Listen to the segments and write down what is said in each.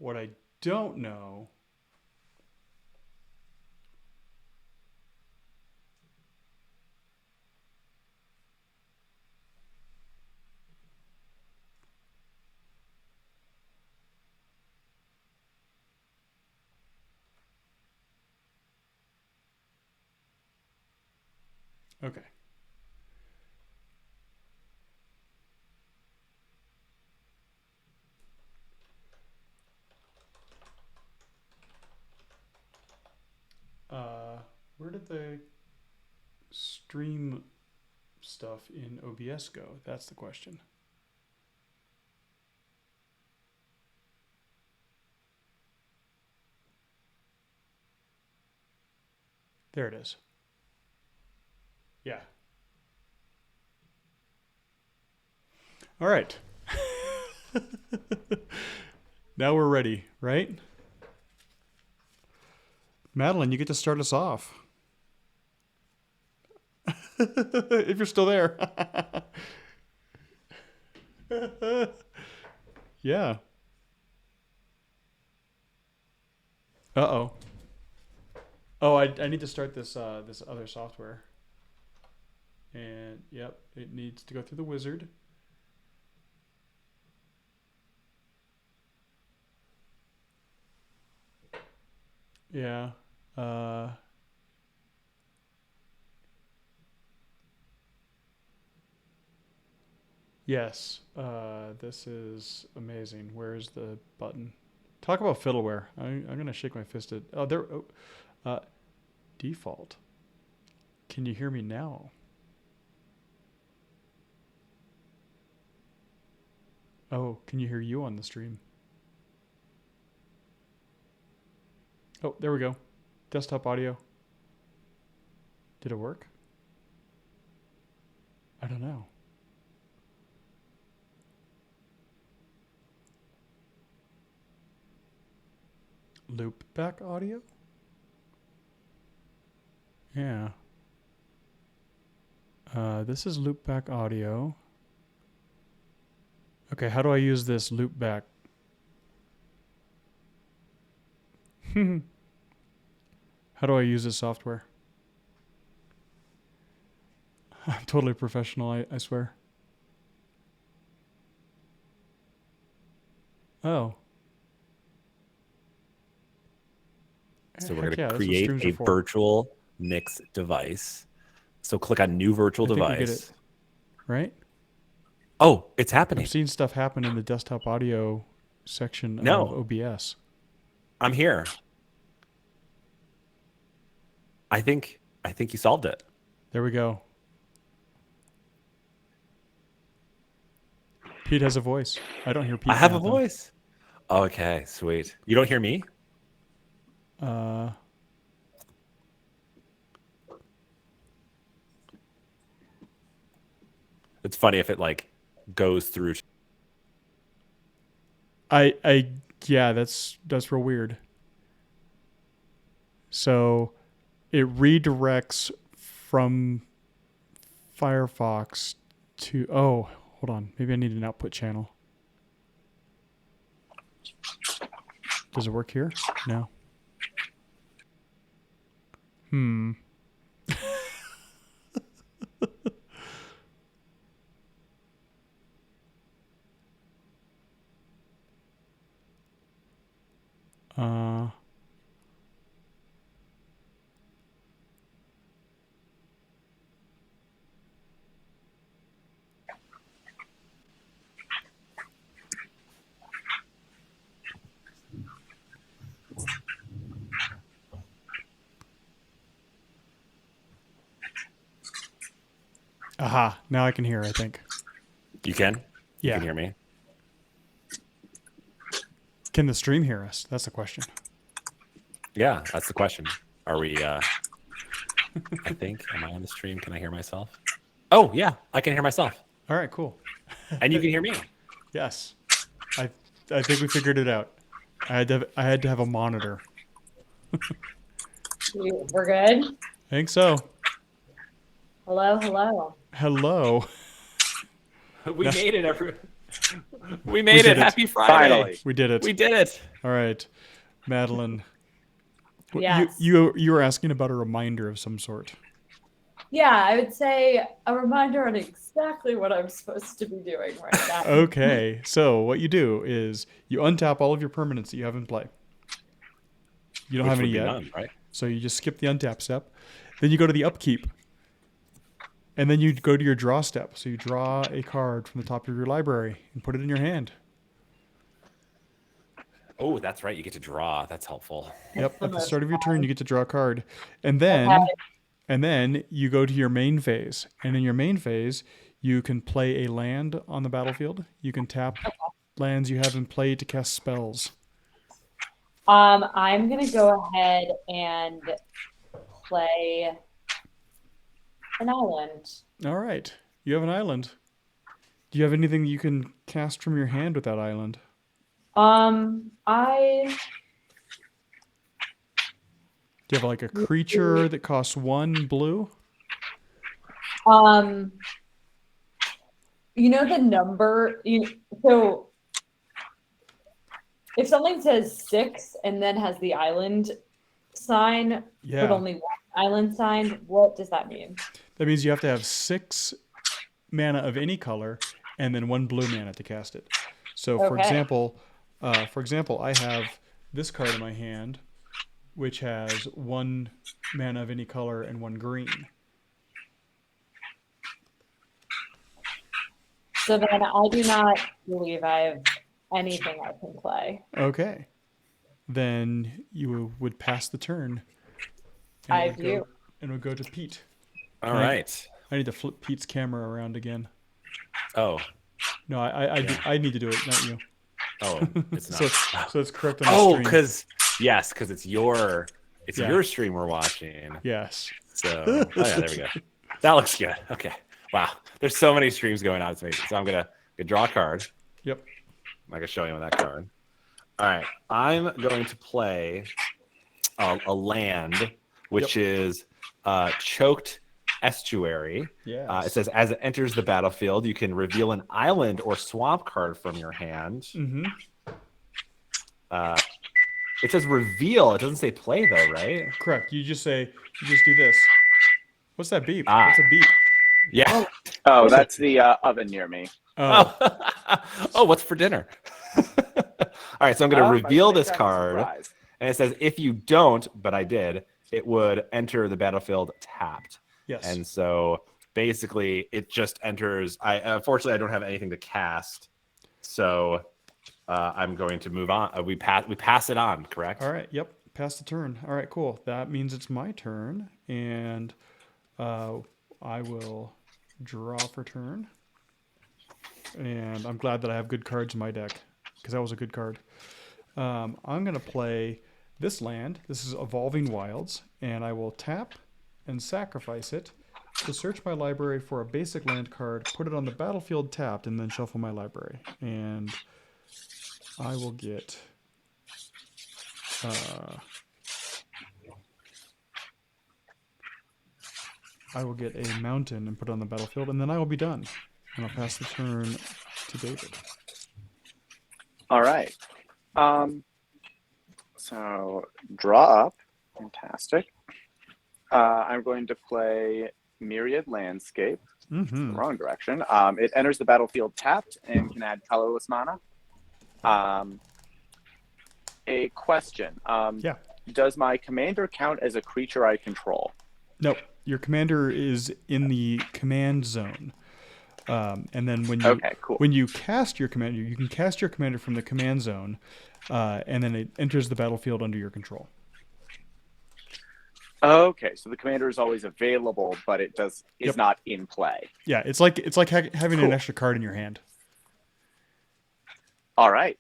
What I don't know okay. Where did the stream stuff in OBS go? That's the question. There it is. Yeah. All right. Now we're ready, right? Madeleine, you get to start us off. If you're still there. Yeah. Uh-oh. Oh, I need to start this this other software. And yep, it needs to go through the wizard. Yeah. Yes. This is amazing. Where's the button? Talk about fiddleware. I'm gonna shake my fist at. Oh, there. Oh, default. Can you hear me now? Oh, can you hear you on the stream? Oh, there we go. Desktop audio. Did it work? I don't know. Loop back audio? Yeah. This is loop back audio. Okay, how do I use this loop back? How do I use this software? I'm totally professional, I swear. Oh. So we're going to create a virtual mix device. So click on new virtual device. We get it. Right? Oh, it's happening. I've seen stuff happen in the desktop audio section of OBS. I'm here. I think you solved it. There we go. Pete has a voice. I don't hear Pete. I have a voice. Okay, sweet. You don't hear me? It's funny if it like goes through. Yeah, that's real weird. So it redirects from Firefox to, oh, hold on. Maybe I need an output channel. Does it work here? No. Aha, now I can hear, I think. You can? Yeah. You can hear me? Can the stream hear us? That's the question. Yeah, that's the question. Are we, I think, am I on the stream? Can I hear myself? Oh, yeah, I can hear myself. All right, cool. And you can hear me. Yes. I think we figured it out. I had to have a monitor. We're good? I think so. Hello, hello. Hello. We No. made it, we made did it. it. Happy Friday. Finally. We did it. We did it. All right, Madeline. Yes. You were asking about a reminder of some sort. Yeah, I would say a reminder on exactly what I'm supposed to be doing right now. Okay, so what you do is you untap all of your permanents that you have in play. You don't Which have any would be yet, none, right? so you just skip the untap step. Then you go to the upkeep, and then you go to your draw step. So you draw a card from the top of your library and put it in your hand. Oh, that's right. You get to draw. That's helpful. Yep, the at the most start of your turn, fun. you get to draw a card, and then you go to your main phase. And in your main phase, you can play a land on the battlefield. You can tap lands you have in play to cast spells. I'm gonna go ahead and play an island. All right, you have an island. Do you have anything you can cast from your hand with that island? I Do you have like a creature that costs 1 blue? you know the number. So if something says 6 and then has the island sign, Yeah. but only one island sign, what does that mean? That means you have to have 6 mana of any color and then 1 blue mana to cast it. So for Okay. example, I have this card in my hand, which has 1 mana of any color and 1 green. So then I do not believe I have anything I can play. Okay. Then you would pass the turn. And I it would do. go- and it would go to Pete. All right. I need to flip Pete's camera around again. Oh. No, I need to do it, not you. Oh, it's So, not. so it's correct on the Oh, stream. because it's your Yeah. your stream we're watching. Yes. So oh yeah, there we go. That looks good. Okay. Wow. There's so many streams going on. It's amazing. So I'm gonna draw a card. Yep. I can show you on that card. All right. I'm going to play a land, which is Choked Estuary. Yeah. It says, as it enters the battlefield, you can reveal an island or swamp card from your hand. Mm-hmm. It says reveal. It doesn't say play, though, right? Correct. You just do this. What's that beep? Ah. What's a beep? Yeah. Oh, that's the oven near me. Oh, Oh, what's for dinner? All right, so I'm going to reveal this card. Surprise. And it says, if you don't, but I did, it would enter the battlefield tapped. yes. And so basically it just enters. Unfortunately, I don't have anything to cast. So I'm going to move on. We pass it on, correct? All right. Yep. Pass the turn. All right. Cool. That means it's my turn, and I will draw for turn. And I'm glad that I have good cards in my deck because that was a good card. I'm going to play this land. This is Evolving Wilds, and I will tap and sacrifice it to search my library for a basic land card, put it on the battlefield tapped, and then shuffle my library. And I will get a mountain and put it on the battlefield, and then I will be done. And I'll pass the turn to David. All right. So draw up. Fantastic. I'm going to play Myriad Landscape. Mm-hmm. Wrong direction. It enters the battlefield tapped and can add colorless mana. A question. Yeah. Does my commander count as a creature I control? No, your commander is in the command zone. And then Okay, cool. when you cast your commander, you can cast your commander from the command zone, and then it enters the battlefield under your control. Okay, so the commander is always available, but it is Yep. not in play. Yeah, it's like having an Cool. extra card in your hand. All right.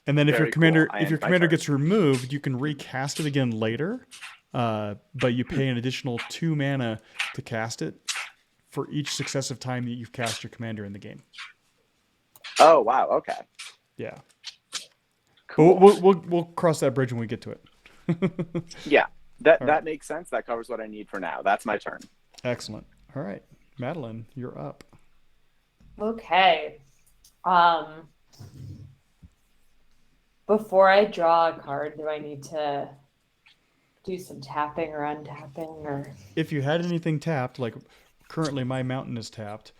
And then if Very your commander cool. if your And my commander turn. gets removed, you can recast it again later, but you pay an additional 2 mana to cast it for each successive time that you've cast your commander in the game. Oh, wow. Okay. Yeah. Cool. But we'll cross that bridge when we get to it. Yeah, All right. that makes sense. That covers what I need for now. That's my turn. Excellent. All right, Madeline, you're up. Okay. Um, Before I draw a card, do I need to do some tapping or untapping or? If you had anything tapped, like currently my mountain is tapped,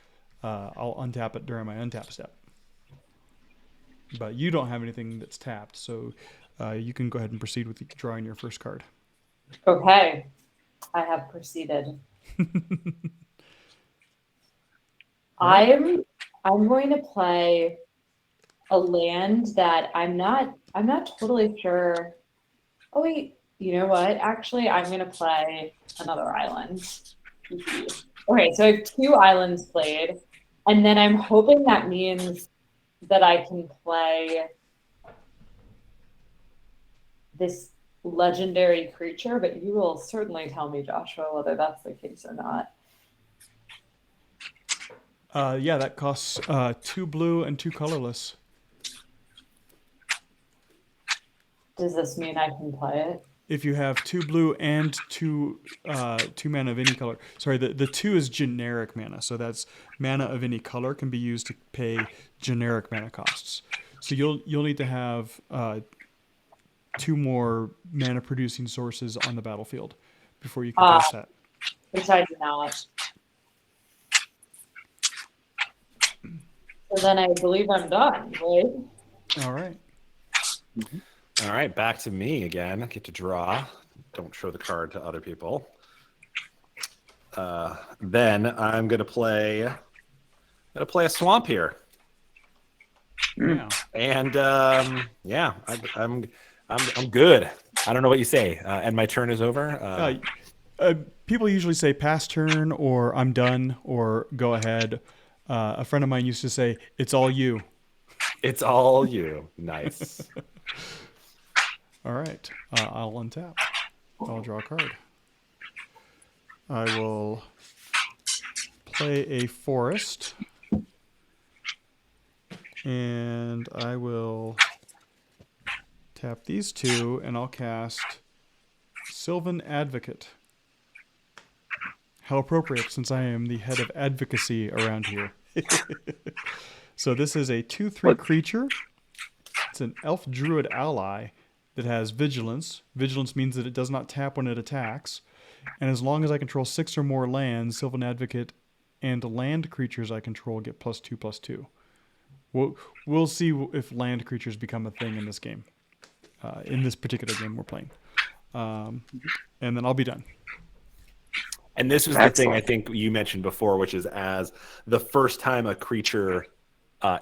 I'll untap it during my untap step. But you don't have anything that's tapped, so you can go ahead and proceed with drawing your first card. Okay, I have proceeded. I'm going to play a land that I'm not totally sure. Oh wait, you know what? Actually, I'm going to play another island. Okay, so I have 2 islands played, and then I'm hoping that means that I can play this legendary creature, but you will certainly tell me, Joshua, whether that's the case or not. Yeah, that costs 2 blue and 2 colorless. Does this mean I can play it? If you have 2 blue and 2 mana of any color. Sorry, the 2 is generic mana, so that's mana of any color can be used to pay generic mana costs. So you'll need to have 2 more mana producing sources on the battlefield before you can cast that. Which I do not. So then I believe I'm done, right? All right. All right, back to me again. I get to draw. Don't show the card to other people. Then I'm gonna play a swamp here. Yeah. And yeah, I'm good. I don't know what you say. And my turn is over. People usually say pass turn or I'm done or go ahead. A friend of mine used to say, "It's all you." It's all you. Nice. All right. I'll untap. I'll draw a card. I will play a forest. And I will tap these 2, and I'll cast Sylvan Advocate. How appropriate, since I am the head of advocacy around here. So this is a 2/3 creature. It's an elf druid ally that has vigilance. Vigilance means that it does not tap when it attacks. And as long as I control 6 or more lands, Sylvan Advocate and land creatures I control get +2/+2. We'll see if land creatures become a thing in this game. In this particular game we're playing. And then I'll be done. And this was the thing I think you mentioned before, which is as the first time a creature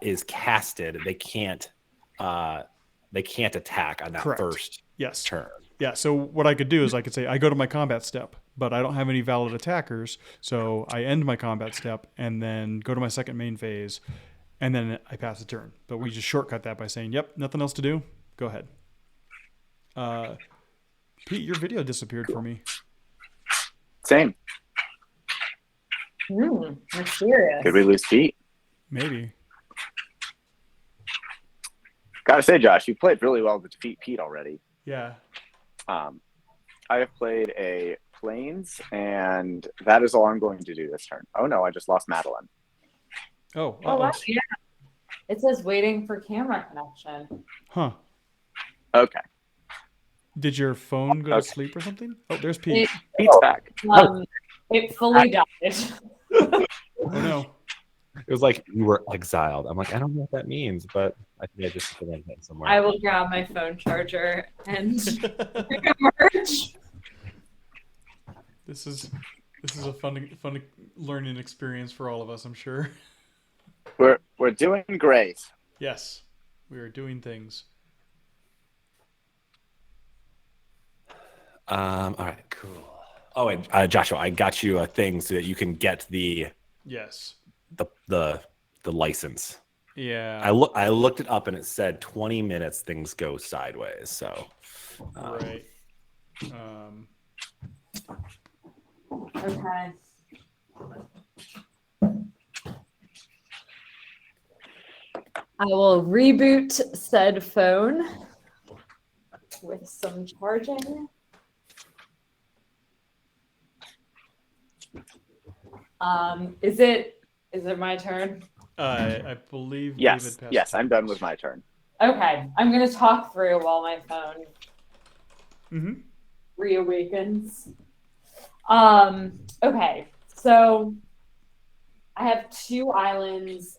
is casted, they can't attack on that Correct. first Yes. turn. Yeah, so what I could do is I could say I go to my combat step, but I don't have any valid attackers, so I end my combat step and then go to my second main phase, and then I pass the turn. But we just shortcut that by saying, "Yep, nothing else to do. Go ahead." Pete, your video disappeared for me. Same. Mysterious. Did we lose Pete? Maybe. Gotta say, Josh, you played really well to defeat Pete already. Yeah. I have played a Plains, and that is all I'm going to do this turn. Oh no, I just lost Madeleine. Oh. Wow, yeah. It says waiting for camera connection. Huh. Okay. Did your phone go to sleep or something? Oh, there's Pete. Pete's back. It fully died. Oh no. It was like you were exiled. I'm like, I don't know what that means, but I think I just put that somewhere. I will grab my phone charger and emerge. This is a fun learning experience for all of us, I'm sure. We're doing great. Yes, we are doing things. All right, cool. Oh, and Joshua, I got you a thing so that you can get the license. Yeah. I looked it up and it said 20 minutes things go sideways. So right. Okay. I will reboot said phone with some charging. Is it my turn? I believe Yes, David passed. yes, I'm done with my turn. Okay, I'm gonna talk through while my phone Mm-hmm. reawakens. Okay, so I have 2 islands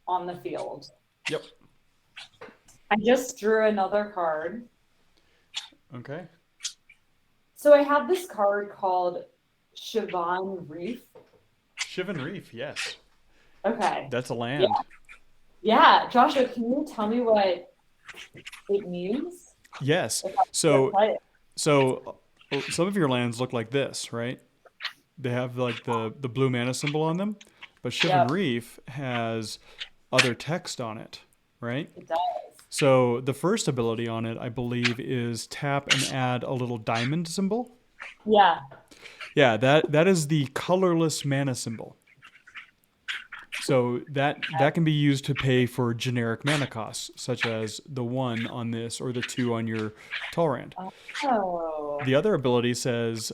on the field. Yep. I just drew another card. Okay. So I have this card called Sivan Reef. Shivan Reef, yes. Okay. That's a land. Yeah, Joshua, can you tell me what it means? Yes. If I So play it? so some of your lands look like this, right? They have like the blue mana symbol on them, but Shivan Yep. Reef has other text on it, right? It does. So the first ability on it, I believe, is tap and add a little diamond symbol. Yeah. Yeah, that is the colorless mana symbol. So that can be used to pay for generic mana costs, such as the 1 on this or the 2 on your Talrand. Oh. The other ability says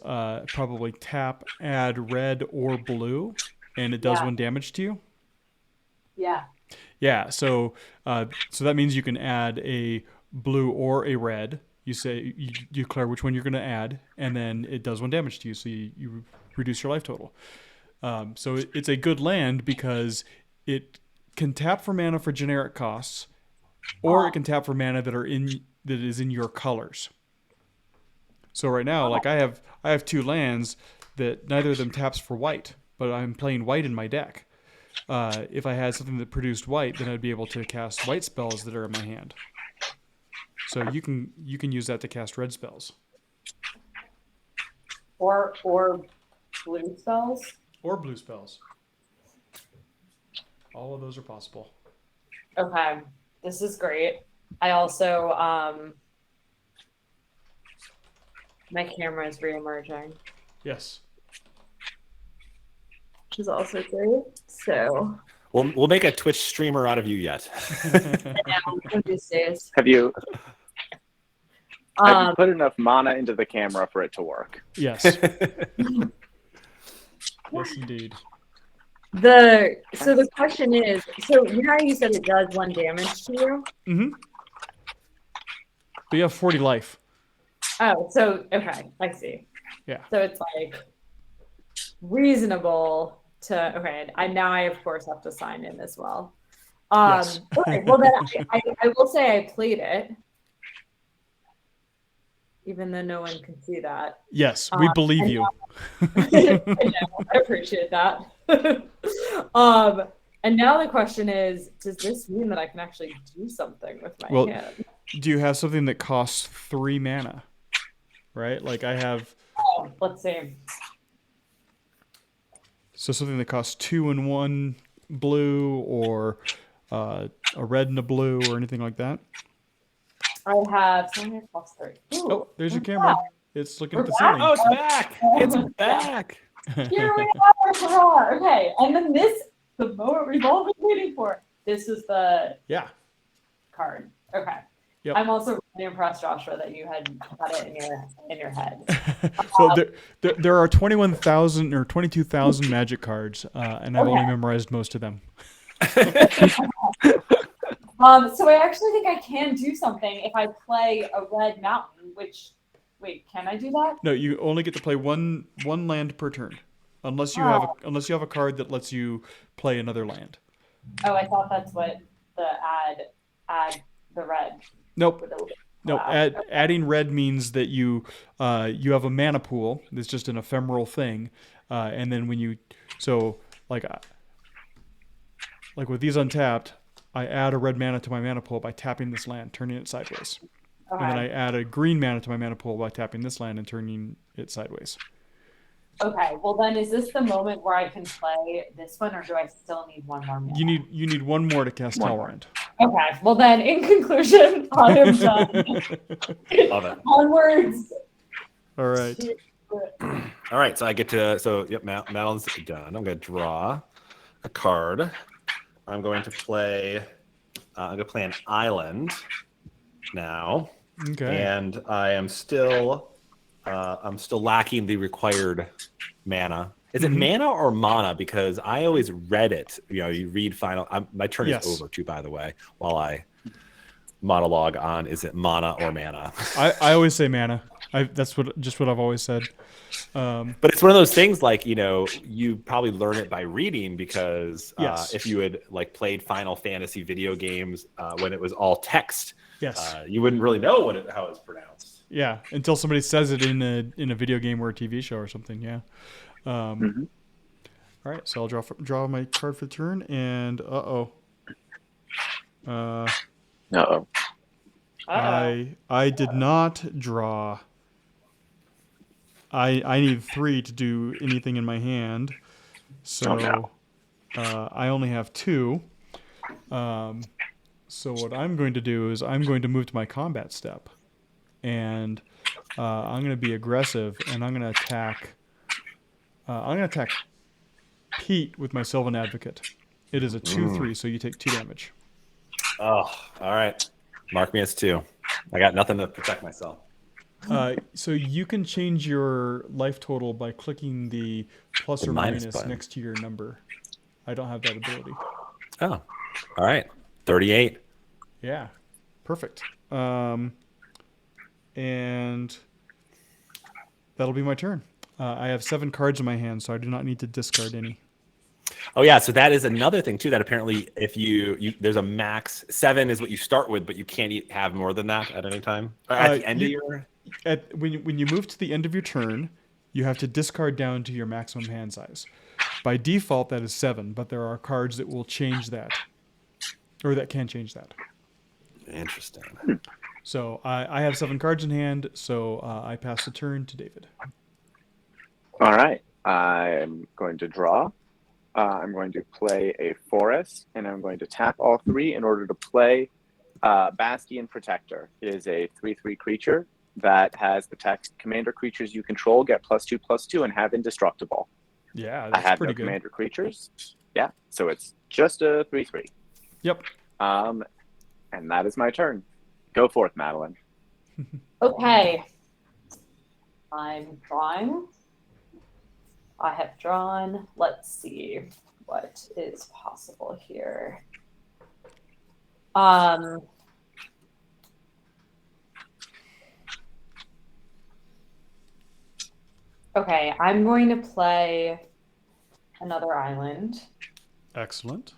probably tap, add red or blue, and it does Yeah. 1 damage to you. Yeah. Yeah, so that means you can add a blue or a red. You say you declare which one you're going to add, and then it does 1 damage to you, so you reduce your life total. So it's a good land because it can tap for mana for generic costs, or it can tap for mana that is in your colors. So right now, like I have 2 lands that neither of them taps for white, but I'm playing white in my deck. If I had something that produced white, then I'd be able to cast white spells that are in my hand. So you can use that to cast red spells Or blue spells. or blue spells. All of those are possible. Okay. This is great. I also my camera is reemerging, Yes. which is also great. So We'll make a Twitch streamer out of you yet. now these days. Have you put enough mana into the camera for it to work? Yes. Yes, indeed. So the question is, so you know how you said it does 1 damage to you? Mm-hmm. But you have 40 life. Oh, so okay, I see. Yeah. So it's like reasonable to okay. I of course have to sign in as well. Yes. Okay, well then I will say I played it, even though no one can see that. Yes, we believe you. I know, I appreciate that. And now the question is, does this mean that I can actually do something with my hand? Do you have something that costs 3 mana? Right? Like I have. Let's see. So something that costs 2 and 1 blue, or a red and a blue, or anything like that. I have something that costs 3. Ooh, Oh, there's your camera. It's looking at the back. ceiling. Oh, it's back! It's back! Here we are! Hurrah! Okay, and then the moment we've all been waiting for. This is the card. Okay. Yep. I'm also really impressed, Joshua, that you had it in your head. So there are 21,000 or 22,000 magic cards, and I've only memorized most of them. So I actually think I can do something if I play a red mountain. Which, wait, can I do that? No, you only get to play one land per turn, unless you have a card that lets you play another land. Oh, I thought that's what the add the red. Nope. No, adding red means that you have a mana pool that's just an ephemeral thing, and then when you like with these untapped, I add a red mana to my mana pool by tapping this land, turning it sideways, and then I add a green mana to my mana pool by tapping this land and turning it sideways. Okay, well then, is this the moment where I can play this one, or do I still need 1 more mana? You need 1 more to cast Talrand. Okay, well then, in conclusion, I am done. Love it. Onwards. All right. All right, so I get to Madeline's done. I'm going to draw a card. I'm going to play an island now. Okay. And I am still lacking the required mana Is it Mhm. mana or mana? Because I always read it. You read final. My turn Yes. is over too, by the way, while I monologue on, is it mana or mana? I always say mana. That's what I've always said. But it's one of those things like, you probably learn it by reading because Yes. if you had like played Final Fantasy video games when it was all text, Yes. you wouldn't really know how it's pronounced. Yeah, until somebody says it in a video game or a TV show or something. Yeah. Mhm. All right, so I'll draw my card for the turn, and Uh-oh. I did not draw. I need 3 to do anything in my hand, so no. I only have 2. So what I'm going to do is I'm going to move to my combat step, and I'm going to be aggressive, and I'm going to attack. I'm going to attack Pete with my Sylvan Advocate. It is a 2/3, so you take 2 damage. Oh, all right. Mark me as 2. I got nothing to protect myself. So you can change your life total by clicking the plus The or minus minus button. next to your number. I don't have that ability. Oh, all right. 38. Yeah, perfect. And that'll be my turn. I have 7 cards in my hand, so I do not need to discard any. Oh yeah, so that is another thing too. That apparently, if you there's a max 7 is what you start with, but you can't have more than that at any time. Or at the end of your. When you move to the end of your turn, you have to discard down to your maximum hand size. By default, that is 7, but there are cards that will change that, or that can change that. Interesting. So I have 7 cards in hand, so I pass the turn to David. All right. I'm going to draw. I'm going to play a forest, and I'm going to tap all 3 in order to play Bastion Protector. It is a 3/3 creature that has the text: commander creatures you control get +2/+2 and have indestructible. Yeah, I that's have pretty no good. commander creatures. Yeah, so it's just a 3/3. Yep. And that is my turn. Go forth, Madeline. Okay. I'm drawing. I have drawn. Let's see what is possible here. Okay, I'm going to play another island. Excellent.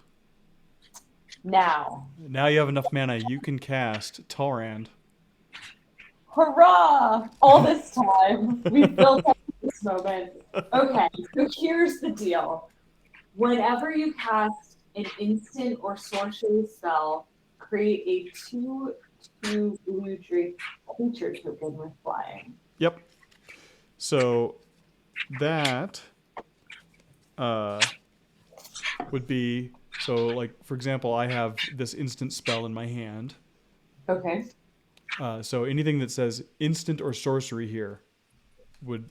Now, Now you have enough mana. You can cast Talrand. hurrah! All this time, we've built up to this moment. Okay, so here's the deal. Whenever you cast an instant or sorcery spell, create a 2/2 blue drake creature token with flying. Yep. So that would be, so like, for example, I have this instant spell in my hand. Okay. So anything that says instant or sorcery here would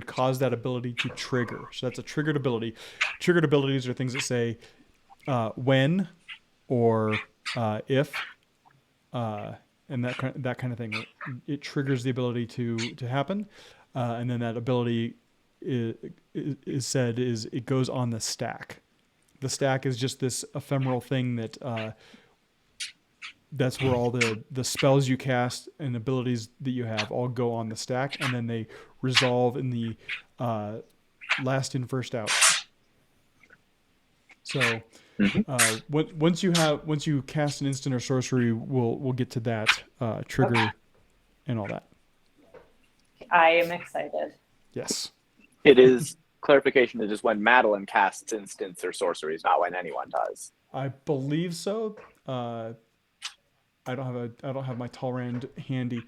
cause that ability to trigger. So that's a triggered ability. Triggered abilities are things that say when or if, and that kind of thing. It triggers the ability to happen, and then that ability is said is it goes on the stack. The stack is just this ephemeral thing that that's where all the spells you cast and abilities that you have all go on the stack, and then they resolve in the last in first out. So once you cast an instant or sorcery, we'll get to that trigger and all that. I am excited. Yes. It is clarification. It is when Madeline casts instants or sorceries, not when anyone does. I believe so. I don't have my Talrand handy.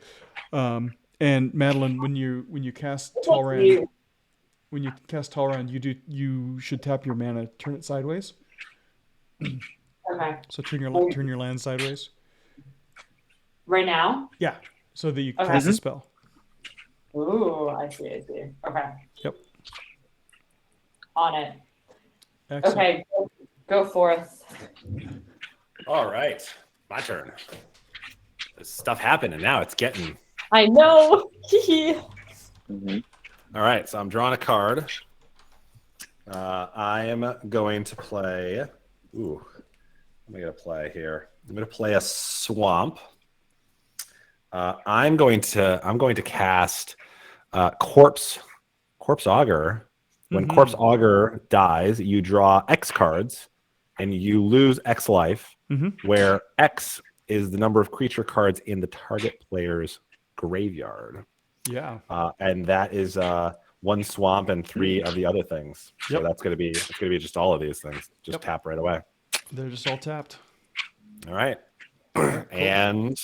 And Madeline, when you cast Talrand, you should tap your mana, turn it sideways. Okay. So turn your land sideways. Right now? Yeah. So that you Okay. cast the spell. Ooh, I see. Okay. Yep. On it. Excellent. Okay, go forth. All right, my turn. This stuff happened, and now it's getting. I know. All right, so I'm drawing a card. I am going to play. Ooh, I'm going to play here. I'm going to play a swamp. I'm going to cast Corpse Augur. When Corpse Augur dies, you draw X cards, and you lose X life, where X is the number of creature cards in the target player's graveyard. Yeah. And that is 1 swamp and 3 of the other things. So that's gonna be just all of these things. Just tap right away. They're just all tapped. All right. Cool. And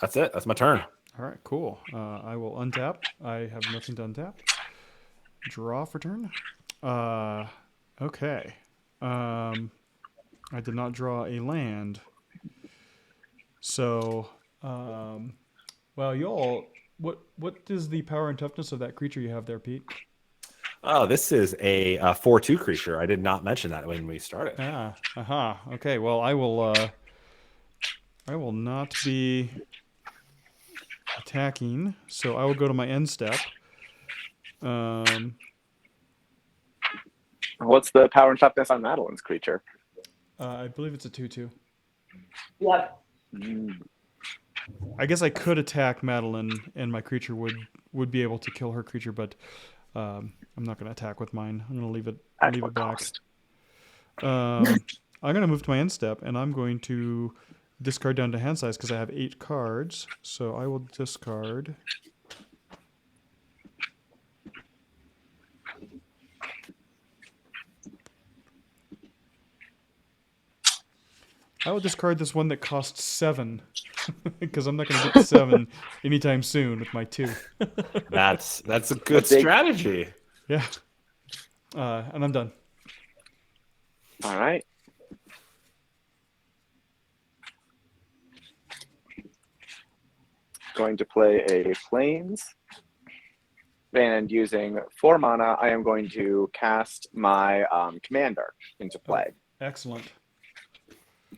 that's it. That's my turn. All right, cool. I will untap. I have nothing to untap. Draw for turn. Okay. I did not draw a land. So, well, y'all, what is the power and toughness of that creature you have there, Pete? Oh, this is a 4/2 creature. I did not mention that when we started. Okay. Well, I will not be attacking, so I will go to my end step. What's the power and toughness on Madeleine's creature? I believe it's a 2/2. Yep. I guess I could attack Madeleine, and my creature would be able to kill her creature, but I'm not going to attack with mine. I'm going to leave it back. I'm going to move to my end step, and I'm going to discard down to hand size because I have 8 cards. So I will discard. I will discard this one that costs 7 because I'm not going to get 7 anytime soon with my 2. That's a good strategy. Yeah. And I'm done. All right. Going to play a Plains. And using 4 mana, I am going to cast my commander into play. Excellent.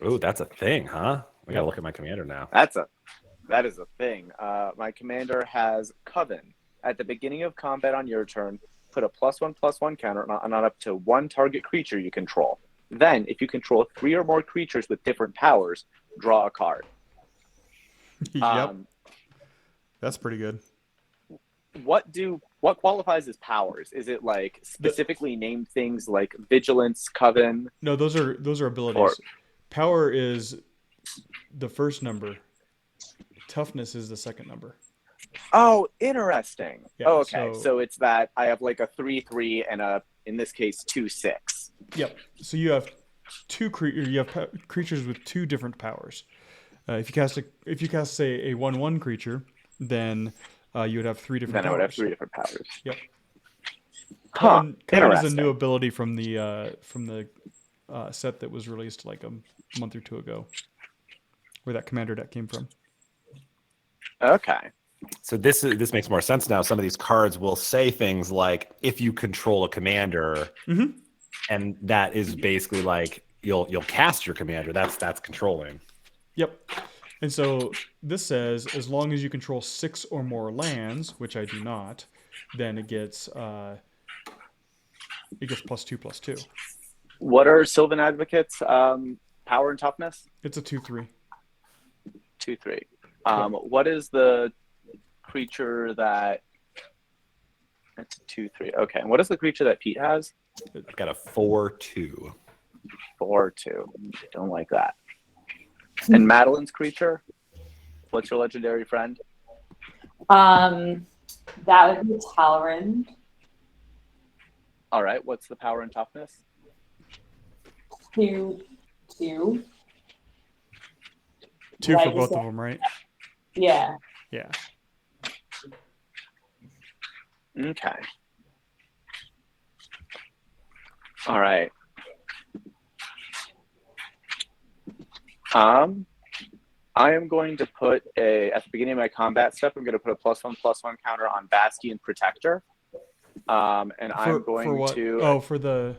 Oh, that's a thing, huh? We gotta look at my commander now. That is a thing. My commander has Coven. At the beginning of combat on your turn, put a +1/+1 counter on up to 1 target creature you control. Then, if you control 3 or more creatures with different powers, draw a card. Yep. That's pretty good. What qualifies as powers? Is it like specifically named things like Vigilance, Coven? No, those are abilities. Power is the first number. Toughness is the second number. Oh, interesting. Yeah, okay. So it's that I have like a 3/3 and in this case 2/6. Yep. So you have creatures with 2 different powers. If you cast say a 1/1 creature, then you would have 3 different powers. Then I would have 3 different powers. Yep. Huh. Coven is a new ability from the set that was released like a month or 2 ago, where that commander deck came from. Okay. So this makes more sense now. Some of these cards will say things like, if you control a commander, and that is basically like you'll cast your commander. That's controlling. Yep. And so this says, as long as you control 6 or more lands, which I do not, then it gets +2/+2. What are Sylvan Advocate's power and toughness? It's a 2/3. 2/3. What is the creature that? That's a 2/3. Okay. And what is the creature that Pete has? I've got a 4/2. 4/2. Don't like that. And Madeleine's creature? What's your legendary friend? That would be Talrand. All right. What's the power and toughness? 2/2. 2 for both of them, right? Yeah. Yeah. Okay. All right. I am going to put at the beginning of my combat step, I'm going to put a +1/+1 counter on Bastion Protector. And I'm going for what? to... Oh, for the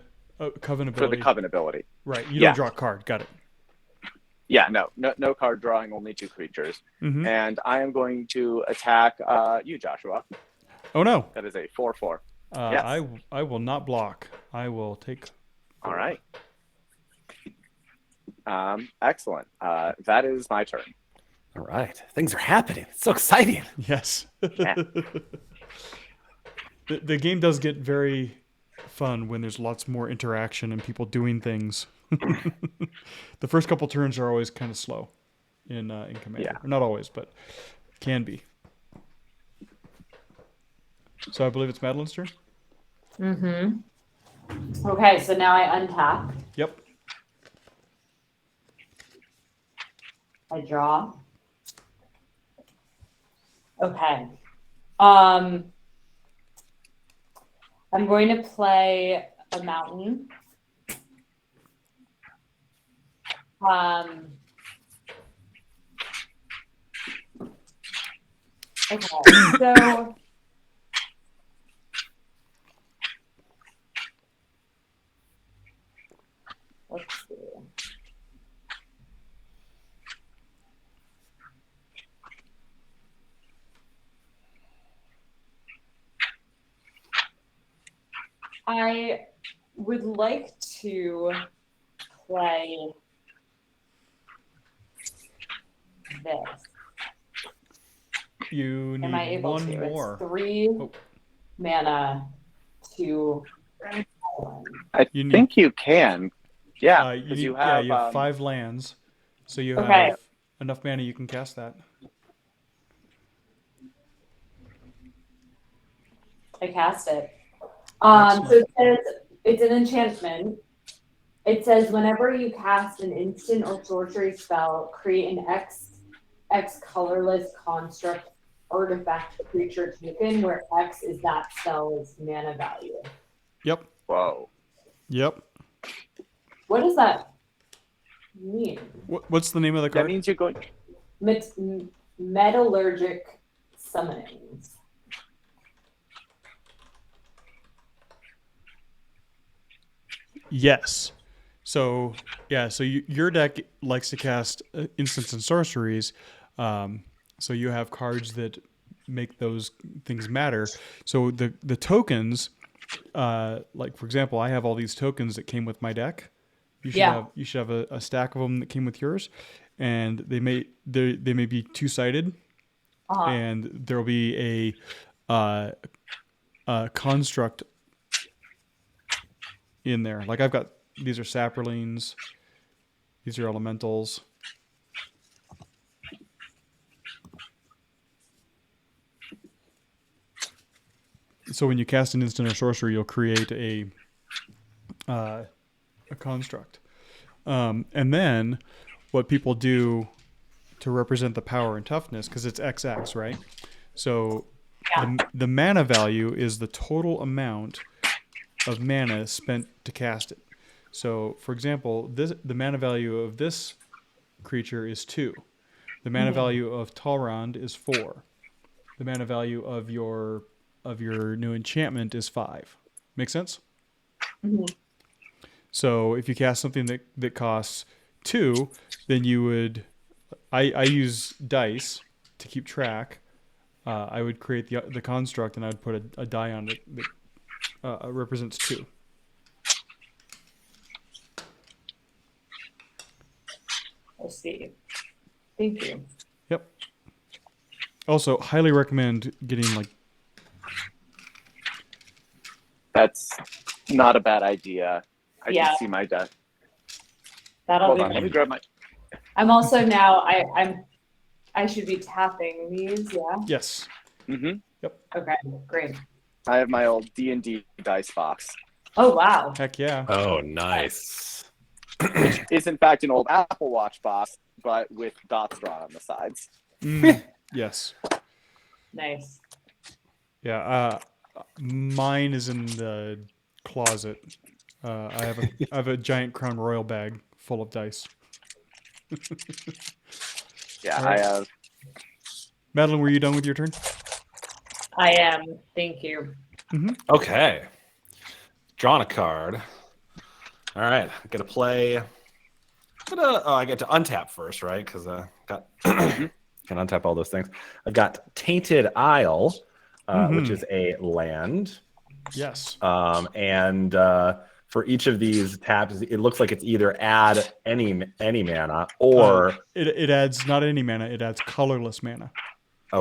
Coven ability. For the Coven ability. Right. You don't draw a card. Got it. Yeah, no card drawing, only 2 creatures. And I am going to attack you, Joshua. Oh, no. That is a 4/4. Yes. I will not block. I will take. All right. Excellent. That is my turn. All right. Things are happening. It's so exciting. Yes. Yeah. The game does get very fun when there's lots more interaction and people doing things. The first couple turns are always kind of slow in Commander. Yeah. Not always, but can be. So I believe it's Madeleine's turn. Mm-hmm. Okay, so now I untap. Yep. I draw. Okay. I'm going to play a mountain. Okay, so let's see. I would like to play this. You Am I need able one to? more. It's 3 Oh. mana to. I You need- think you can. Yeah, you because need, you have. you have 5 lands, so you Okay. have enough mana you can cast that. I cast it. Excellent. So it says it's an enchantment. It says whenever you cast an instant or sorcery spell, create an X colorless construct artifact creature token where X is that spell's mana value. Yep. Whoa. Yep. What does that mean? What's the name of the That card? means you're going. Metallurgic summonings. Yes. So yeah. So your deck likes to cast instants and sorceries. So you have cards that make those things matter. So the tokens, like for example, I have all these tokens that came with my deck. You should have a stack of them that came with yours, and they may be two-sided, and there will be a construct in there. Like I've got these are saprolines, these are elementals. So when you cast an instant or sorcery, you'll create a construct. And then what people do to represent the power and toughness, because it's XX, right? So the mana value is the total amount of mana spent to cast it. So, for example, the mana value of this creature is 2. The mana value of Talrond is 4. The mana value of your new enchantment is 5. Make sense? Mm-hmm. So if you cast something that costs 2, then you would. I use dice to keep track. I would create the construct, and I would put a die on it that represents 2. I see. Thank you. Yep. Also, highly recommend getting like. That's not a bad idea. I Yeah. can see my deck. That'll Hold be on, let me good. grab my. I'm also now. I should be tapping these. Yeah. Yes. Mm-hmm. Okay. Great. I have my old D&D dice box. Oh wow. Heck yeah. Oh, nice. Is in fact an old Apple Watch box, but with dots drawn on the sides. Yes. Nice. Yeah. Mine is in the closet. I have a giant Crown Royal bag full of dice. Yeah, All right. I have. Madeleine, were you done with your turn? I am. Thank you. Okay. Drawn a card. All right. I get to play. I get to untap first, right? Because I got can untap all those things. I've got Tainted Isle, which is a land. Yes. And for each of these taps, it looks like it's either add any mana or It adds not any mana. It adds colorless mana.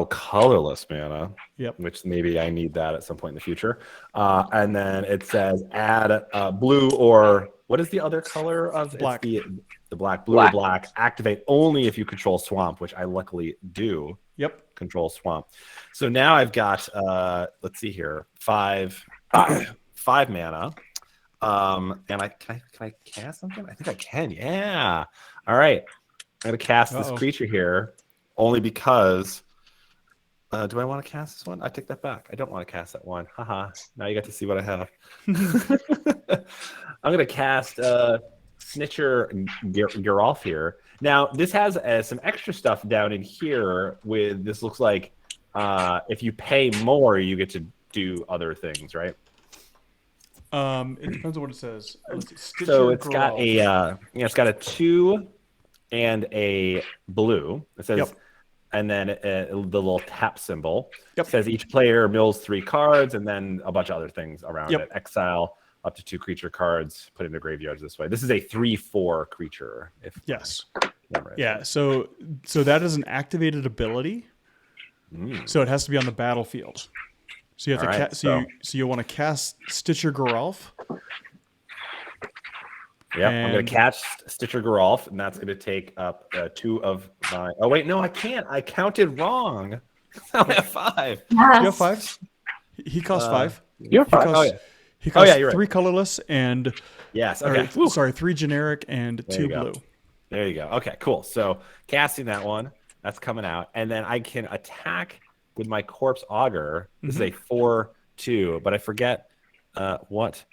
colorless mana. Yep. Which maybe I need that at some point in the future. And then it says add blue or what is the other color of Black. It's the black, blue or black. Activate only if you control swamp, which I luckily do. Yep. Control swamp. So now I've got let's see here, five mana. And can I cast something? I think I can. Yeah. All right. I'm gonna cast this creature here only because. Do I want to cast this one? I take that back. I don't want to cast that one. Haha. Now you got to see what I have. I'm going to cast Snitcher Geralf here. Now, this has some extra stuff down in here with this looks like if you pay more, you get to do other things, right? It depends on what it says. So it's got it's got a 2 and a blue. It says... Yep. And then the little tap symbol says each player mills 3 cards, and then a bunch of other things around it. Exile up to 2 creature cards, put into graveyards this way. This is a 3/4 creature. Yes. Yeah. So that is an activated ability. So it has to be on the battlefield. So you have to so you want to cast Stitcher Geralf. Yeah, I'm going to catch Stitcher Geralf, and that's going to take up 2 of my... Oh, wait, no, I can't. I counted wrong. I only have 5. Yes. You have 5? He costs 5. You're 5. He costs you're 3 colorless and... Yes, okay. Sorry, 3 generic and 2 blue. There you go. Okay, cool. So casting that one, that's coming out. And then I can attack with my Corpse Augur. This is a 4/2, but I forget what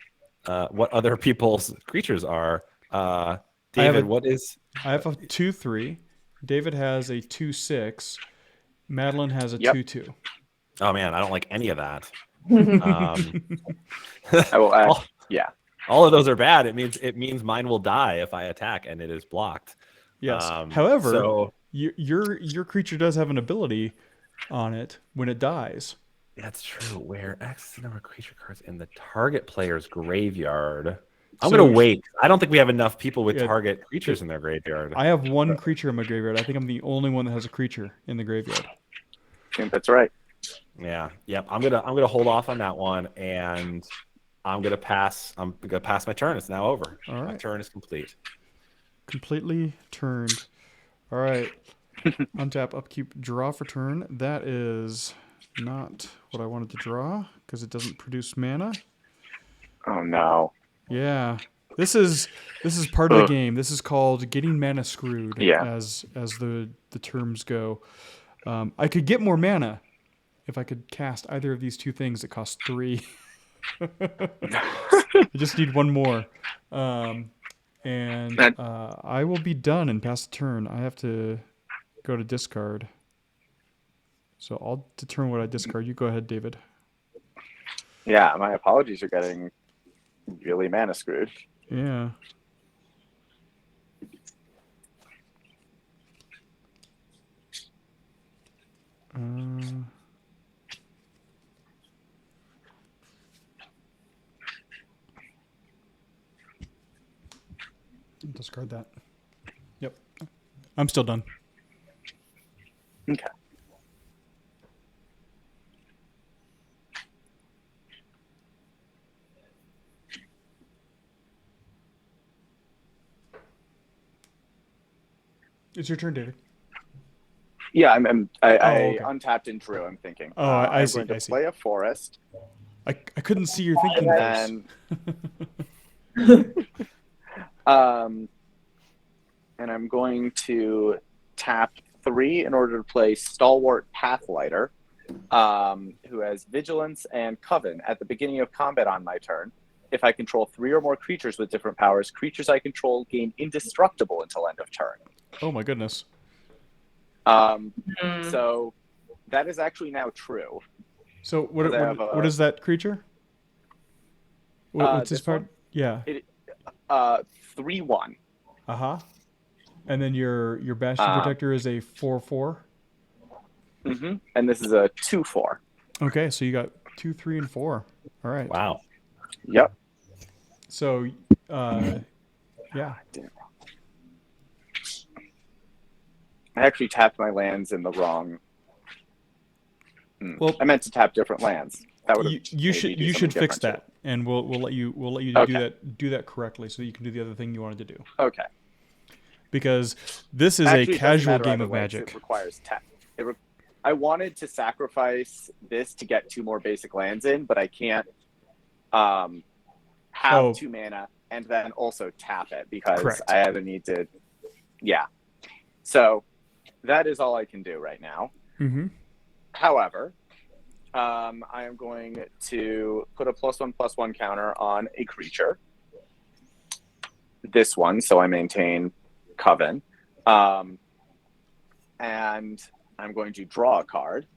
other people's creatures are. David, what is... I have a 2/3. David has a 2/6. Madeline has a 2/2. Oh, man, I don't like any of that. I will all of those are bad. It means mine will die if I attack and it is blocked. Yes. However, your creature does have an ability on it when it dies. That's true. Where X is the number of creature cards in the target player's graveyard. I'm going to wait. I don't think we have enough people with target creatures in their graveyard. I have 1 creature in my graveyard. I think I'm the only one that has a creature in the graveyard. I think that's right. Yeah. Yep. I'm gonna hold off on that one, and I'm gonna pass. I'm gonna pass my turn. It's now over. All right. My turn is complete. Completely turned. All right. Untap, upkeep, draw for turn. That is not what I wanted to draw because it doesn't produce mana. Oh no. Yeah. This is part of the game. This is called getting mana screwed as the terms go. I could get more mana if I could cast either of these 2 things that cost 3. I just need 1 more. I will be done and pass the turn. I have to go to discard. So I'll determine what I discard. You go ahead, David. Yeah, my apologies. You're getting really mana screwed. Yeah. Discard that. Yep. I'm still done. Okay. It's your turn, David. Yeah, I okay. untapped and drew. I'm thinking. Oh, I see. I'm going to play a forest. I couldn't see your thinking And I'm going to tap 3 in order to play Stalwart Pathlighter, who has Vigilance and Coven. At the beginning of combat on my turn, if I control 3 or more creatures with different powers, creatures I control gain indestructible until end of turn. Oh my goodness. So that is actually now true. So what is that creature? What's this part? One? Yeah. 3/1. And then your Bastion Protector is a 4/4. And this is a 2/4. Okay, so you got 2, 3, and 4. All right. Wow. Yep. So, yeah. I actually tapped my lands in the wrong. Well, I meant to tap different lands. That would have you should fix that, and we'll let you Okay. do that correctly, so you can do the other thing you wanted to do. Okay. Because this is Actually, a it doesn't casual matter game either of way, 'cause Magic. it requires tap. I wanted to sacrifice this to get 2 more basic lands in, but I can't have Oh. 2 mana and then also tap it because Correct. I either need to. Yeah. So that is all I can do right now. Mm-hmm. However, I am going to put a +1/+1 counter on a creature. This one, so I maintain Coven. And I'm going to draw a card.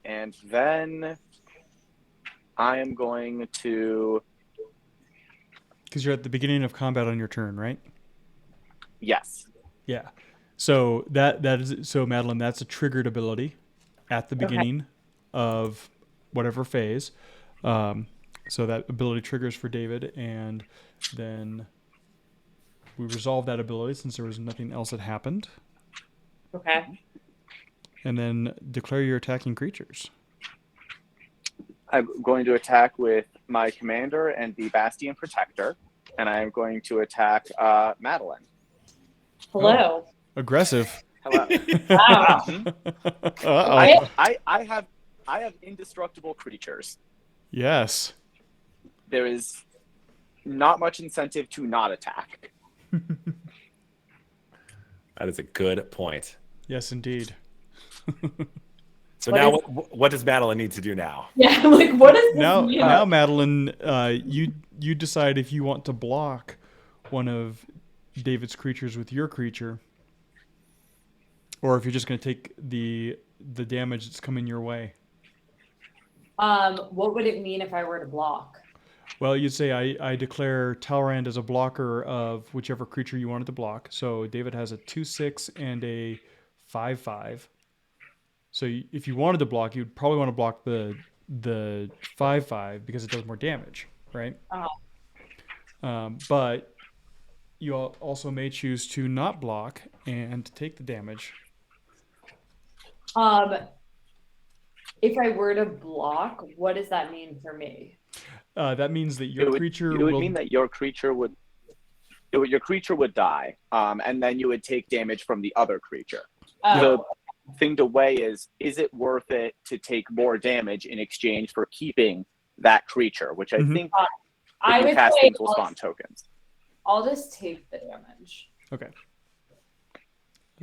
And then I am going to. Because you're at the beginning of combat on your turn, right? Yes. Yeah. So that is so Madeline, that's a triggered ability at the beginning of whatever phase. So that ability triggers for David, and then we resolve that ability since there was nothing else that happened. Okay. And then declare your attacking creatures. I'm going to attack with my commander and the Bastion Protector, and I am going to attack Madeleine. Hello. Aggressive. Hello. Wow. Uh-oh. I have indestructible creatures. Yes. There is not much incentive to not attack. That is a good point. Yes, indeed. So now, what does Madeleine need to do now? Yeah, like what is this Now, mean? Madeline, you decide if you want to block one of David's creatures with your creature, or if you're just going to take the damage that's coming your way. What would it mean if I were to block? Well, you'd say I declare Talrand as a blocker of whichever creature you wanted to block. So David has a 2/6 and a 5/5. So if you wanted to block, you'd probably want to block the 5/5 because it does more damage, right? But you also may choose to not block and take the damage. If I were to block, what does that mean for me? That means that your creature it would mean that your creature would die, and then you would take damage from the other creature. The thing to weigh is it worth it to take more damage in exchange for keeping that creature, which I think I would cast say things will spawn tokens. I'll just take the damage. Okay.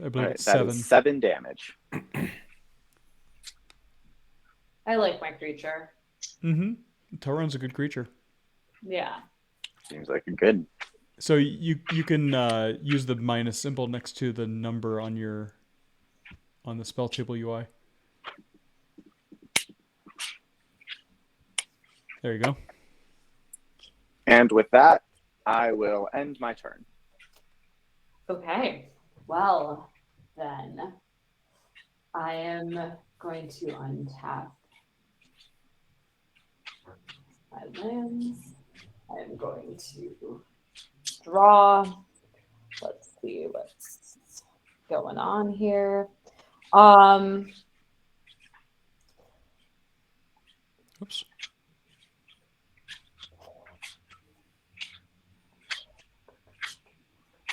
I believe it's that 7. is 7 damage. I like my creature. Mm-hmm. Talrand's a good creature. Yeah. Seems like a good. So you can use the minus symbol next to the number on the spell table UI. There you go. And with that, I will end my turn. Okay. Well, then I am going to untap my lands. I'm going to draw. Let's see what's going on here. Oops.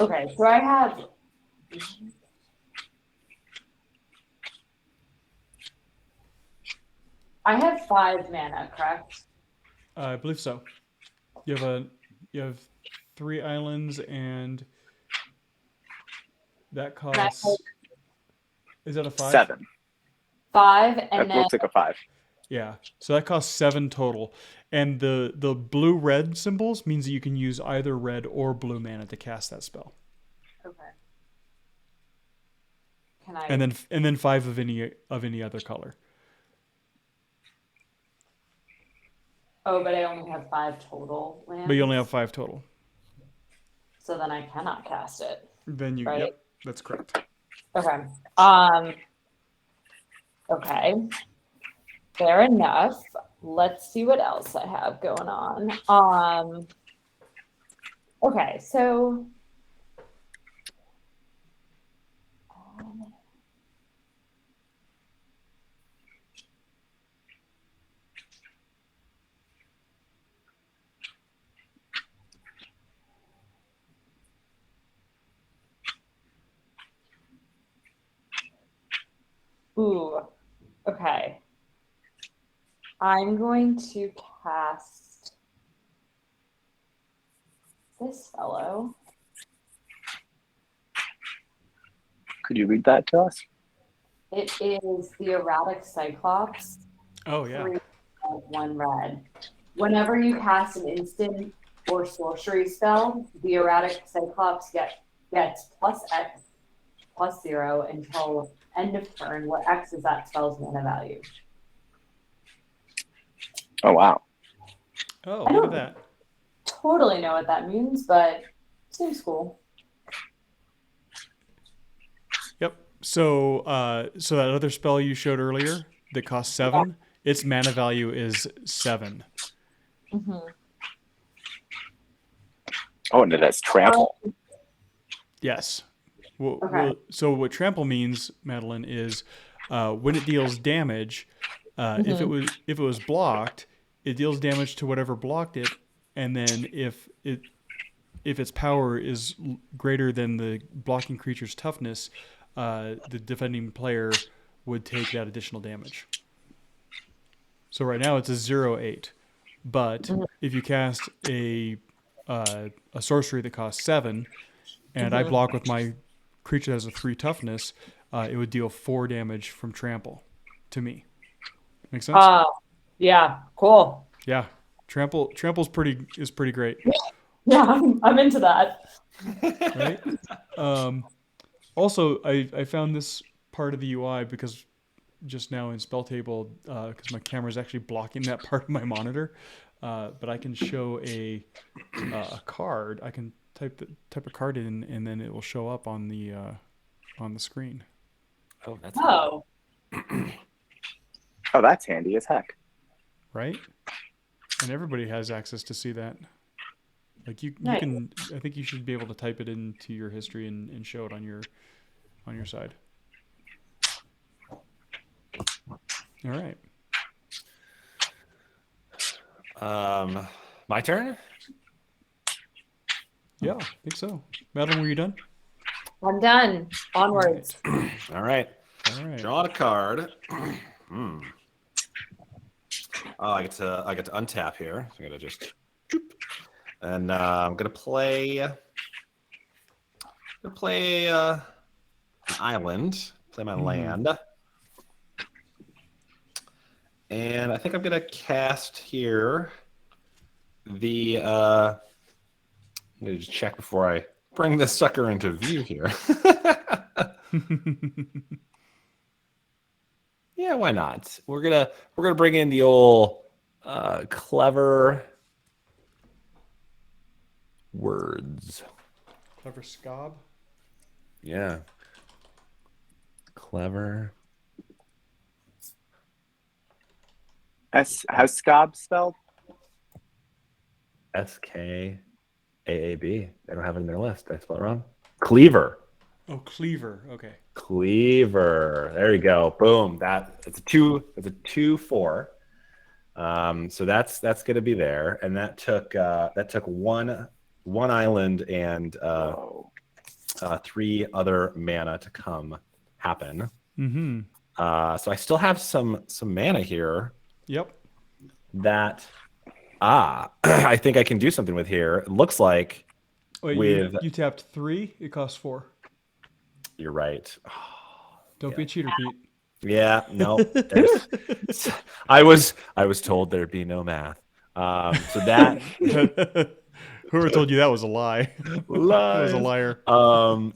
Okay, so I have 5 mana, correct? I believe so. You have 3 islands, and that costs. Is that a 5? 7. 5, and That then looks like a 5. Yeah. So that costs 7 total, and the blue-red symbols means that you can use either red or blue mana to cast that spell. okay. Can I? And then 5 of any other color. Oh, but I only have 5 total lands. But you only have 5 total. So then I cannot cast it. Then you. Right? Yep. That's correct. Okay. Okay. Fair enough. Let's see what else I have going on. Okay, so ooh, okay. I'm going to cast this fellow. Could you read that to us? It is the erratic Cyclops. Oh yeah. 3 of 1 red. Whenever you cast an instant or sorcery spell, the erratic Cyclops gets plus X plus 0 until end of turn, where X is that spell's mana value. Oh, wow. Oh, I look at don't that. totally know what that means, but seems cool. Yep. So so that other spell you showed earlier that costs 7, its mana value is 7. Mm-hmm. Oh, and it has trample. Yes. Okay. So what trample means, Madeline, is when it deals damage, if it was blocked, it deals damage to whatever blocked it, and then if its power is greater than the blocking creature's toughness, the defending player would take that additional damage. So right now it's a 0/8, but if you cast a sorcery that costs 7, and I block with my creature that has a 3 toughness, it would deal 4 damage from trample to me. Make sense? Yeah, cool. Yeah, trample's pretty great, Yeah, I'm into that. right? Also, I found this part of the UI because just now in spell table, because my camera is actually blocking that part of my monitor, but I can show a card. I can type a card in, and then it will show up on the screen. Oh, that's Oh, Oh, that's handy as heck. Right? And everybody has access to see that. Like you nice. can. I think you should be able to type it into your history and show it on your side. All right. My turn. Yeah, I think so. Madeline, were you done? I'm done. Onwards. All right. All right. Draw a card. Oh, I get to untap here. So I'm gonna just, and I'm gonna play an island. Play my land, and I think I'm gonna cast here. I'm gonna just check before I bring this sucker into view here. Yeah, why not? We're gonna bring in the old clever words. Clever scob. Yeah. Clever. How's scob spelled? SKAAB. They don't have it in their list. I spelled it wrong. Cleaver. Oh, cleaver. Okay. Cleaver. There you go. Boom. It's a 2/4. So that's gonna be there. And that took one island and 3 other mana to come happen. Mm-hmm. So I still have some mana here. Yep. That I think I can do something with here. It looks like Wait, you tapped 3. It costs 4. You're right. Don't be a cheater, Pete. Yeah, no. I was told there'd be no math. So that whoever told you that was a lie. That was a liar.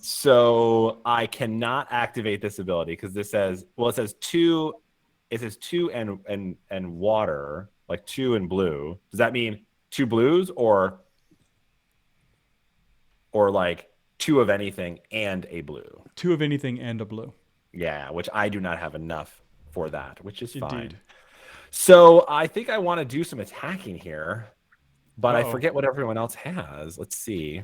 So I cannot activate this ability because it says 2. It says 2 and water, like 2 and blue. Does that mean 2 blues or like 2 of anything and a blue? 2 of anything and a blue. Yeah, which I do not have enough for that, which is fine. Indeed. So I think I want to do some attacking here, but I Uh-oh. forget what everyone else has. Let's see.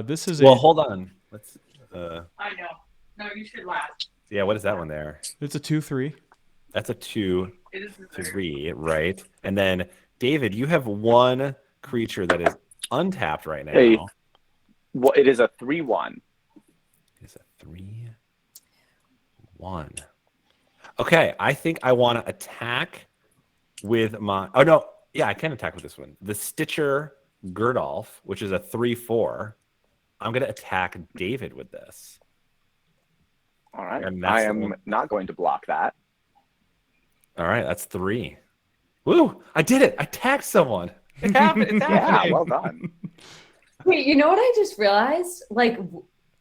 This is Well, hold on. Let's. I know. No, you should laugh. Yeah, what is that one there? It's a 2/3. That's a 2, It is the 3, right? And then David, you have one creature that is untapped right now. Hey. Well, it is a 3/1. It's a 3/1. Okay, I think I want to attack with my. Oh no, yeah, I can attack with this one. The Stitcher Gerdolf, which is a 3/4. I'm gonna attack David with this. All right. And that's I the am one. not going to block that. All right, that's 3. Woo! I did it. I attacked someone. It happened. It's Yeah, happening. well done. Wait, you know what I just realized? Like,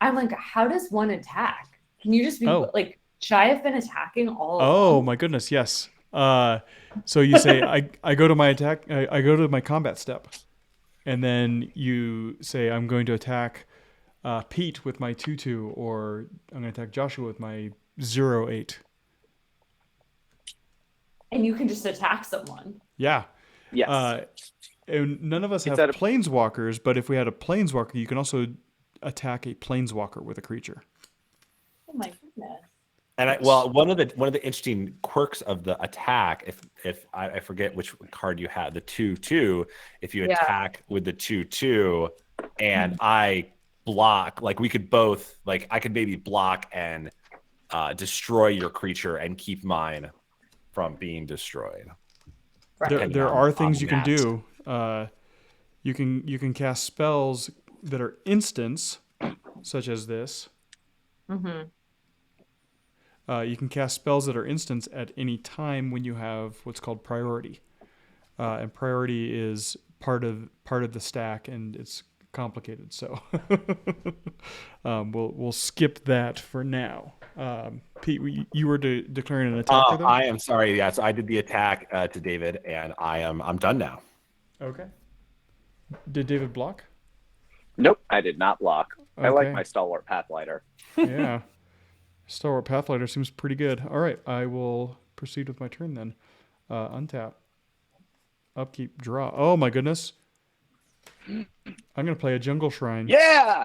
I'm like, how does one attack? Can you just be Oh. like, should I have been attacking all Oh along? my goodness, yes. So you say I go to my attack. I go to my combat step, and then you say I'm going to attack Pete with my 2/2, or I'm going to attack Joshua with my 0/8. And you can just attack someone. Yeah. Yes. And none of us have Instead of- planeswalkers, but if we had a planeswalker, you can also attack a planeswalker with a creature. Oh my goodness. And well, one of the interesting quirks of the attack, if I forget which card you had, the 2/2, if you Yeah. attack with the 2/2, and I block, like we could both, like I could maybe block and destroy your creature and keep mine from being destroyed. Right. There are things on you can that. do. You can cast spells that are instants, such as this. Mm-hmm. You can cast spells that are instants at any time when you have what's called priority, and priority is part of the stack, and it's complicated. So we'll skip that for now. Pete, you were declaring an attacker though? I am sorry. Yeah, so I did the attack to David, and I'm done now. Okay. Did David block? Nope, I did not block. I like Okay. my stalwart pathlighter. Yeah. Star Wars Pathfinder seems pretty good. All right, I will proceed with my turn then. Untap. Upkeep, draw. Oh my goodness. I'm going to play a Jungle Shrine. Yeah.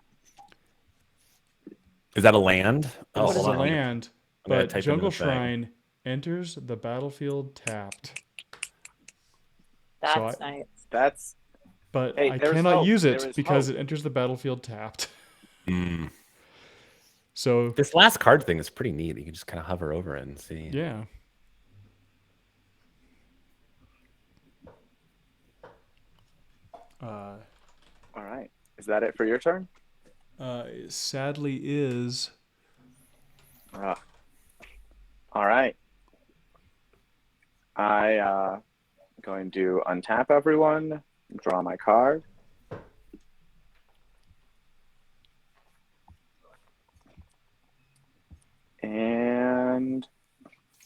Is that a land? This is hold a on. land, I'm gonna but type into Jungle the thing. Shrine enters the battlefield tapped. That's So nice. That's But Hey, I there's cannot hope. use There it is because hope. it enters the battlefield tapped. Mm. So, This last card thing is pretty neat. You can just kind of hover over it and see. yeah. all right. Is that it for your turn? Sadly is. All right. I going to untap everyone, draw my card. And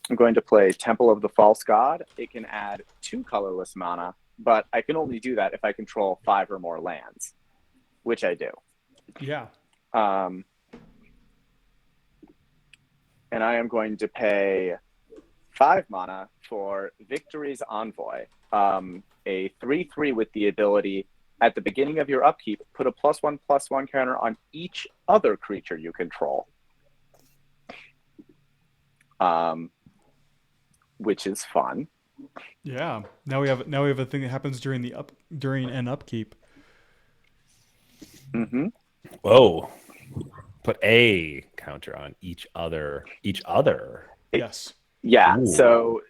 I'm going to play Temple of the False God. It can add 2 colorless mana, but I can only do that if I control 5 or more lands, which I do. Yeah. And I am going to pay 5 mana for Victory's Envoy, a 3/3 with the ability at the beginning of your upkeep, put a +1/+1 counter on each other creature you control. Which is fun. Yeah. Now we have a thing that happens during an upkeep. Mm-hmm. Whoa. Put a counter on each other. Yes. Yeah. Ooh. So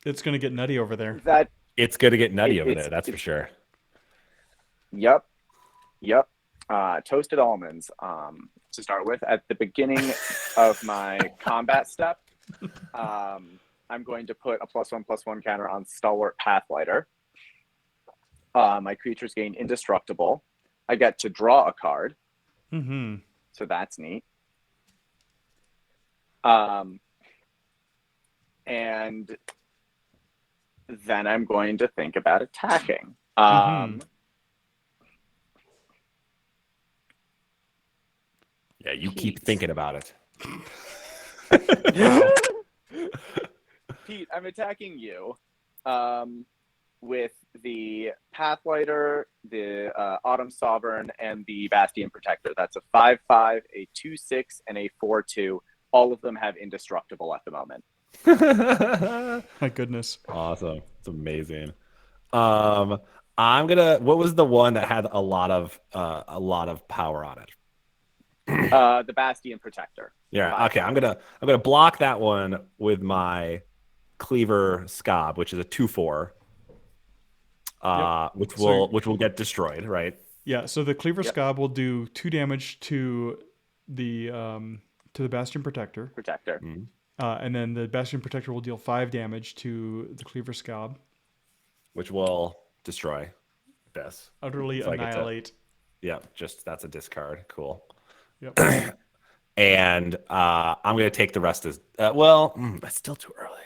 It's going to get nutty over there. that. It's going to get nutty over It's- there, that's for sure. Yep. Toasted almonds. To start with, at the beginning of my combat step, I'm going to put a +1/+1 counter on Stalwart Pathlighter. My creatures gain indestructible. I get to draw a card, Mm-hmm. so that's neat. And then I'm going to think about attacking. Yeah, you keep thinking about it. Pete, I'm attacking you with the Pathlighter, the Autumn Sovereign, and the Bastion Protector. That's a 5/5, a 2/6, and a 4/2. All of them have indestructible at the moment. My goodness. Awesome. It's amazing. I'm gonna. What was the one that had a lot of power on it? The Bastion Protector. Yeah. Okay. I'm gonna block that one with my Cleaver Scob, which is a 2/4. Which will get destroyed, right? Yeah, so the Cleaver Yep. Scob will do 2 damage to the Bastion Protector. Mm. And then the Bastion Protector will deal 5 damage to the Cleaver Scob. Which will destroy this. Utterly So I get to- annihilate. Yeah, that's a discard. Cool. Yep. And I'm gonna take the rest as it's still too early.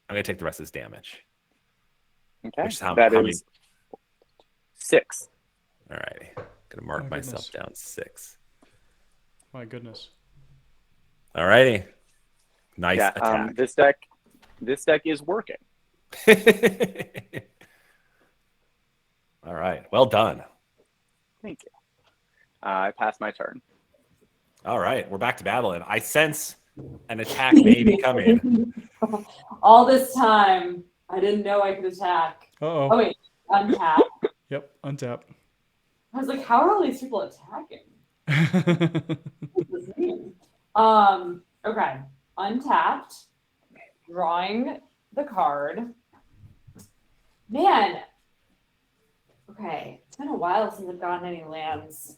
I'm gonna take the rest as damage. Okay. Which is how That many? is 6. All righty. Gonna mark My myself goodness. down 6. My goodness. All righty. Nice Yeah. attack. This deck is working. All right. Well done. Thank you. I passed my turn. All right. We're back to Madeleine. I sense an attack may be coming. All this time, I didn't know I could attack. Uh-oh. Oh wait, untap. Yep, untap. I was like, how are all these people attacking? What does this mean? Okay. Untapped. Drawing the card. Man. Okay. It's been a while since I've gotten any lands.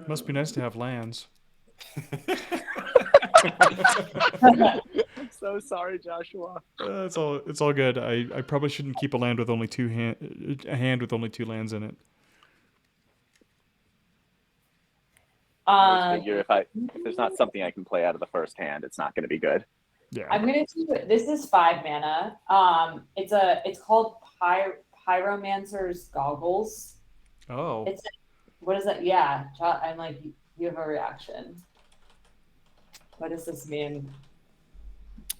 Must be nice to have lands. I'm so sorry, Joshua. It's all good. I probably shouldn't keep a land with only a hand with only 2 lands in it. I figure if there's not something I can play out of the first hand, it's not going to be good. Yeah. I'm gonna do this is 5 mana. It's called Pyromancer's Goggles. Oh. What is that? Yeah, I'm like, you have a reaction. What does this mean?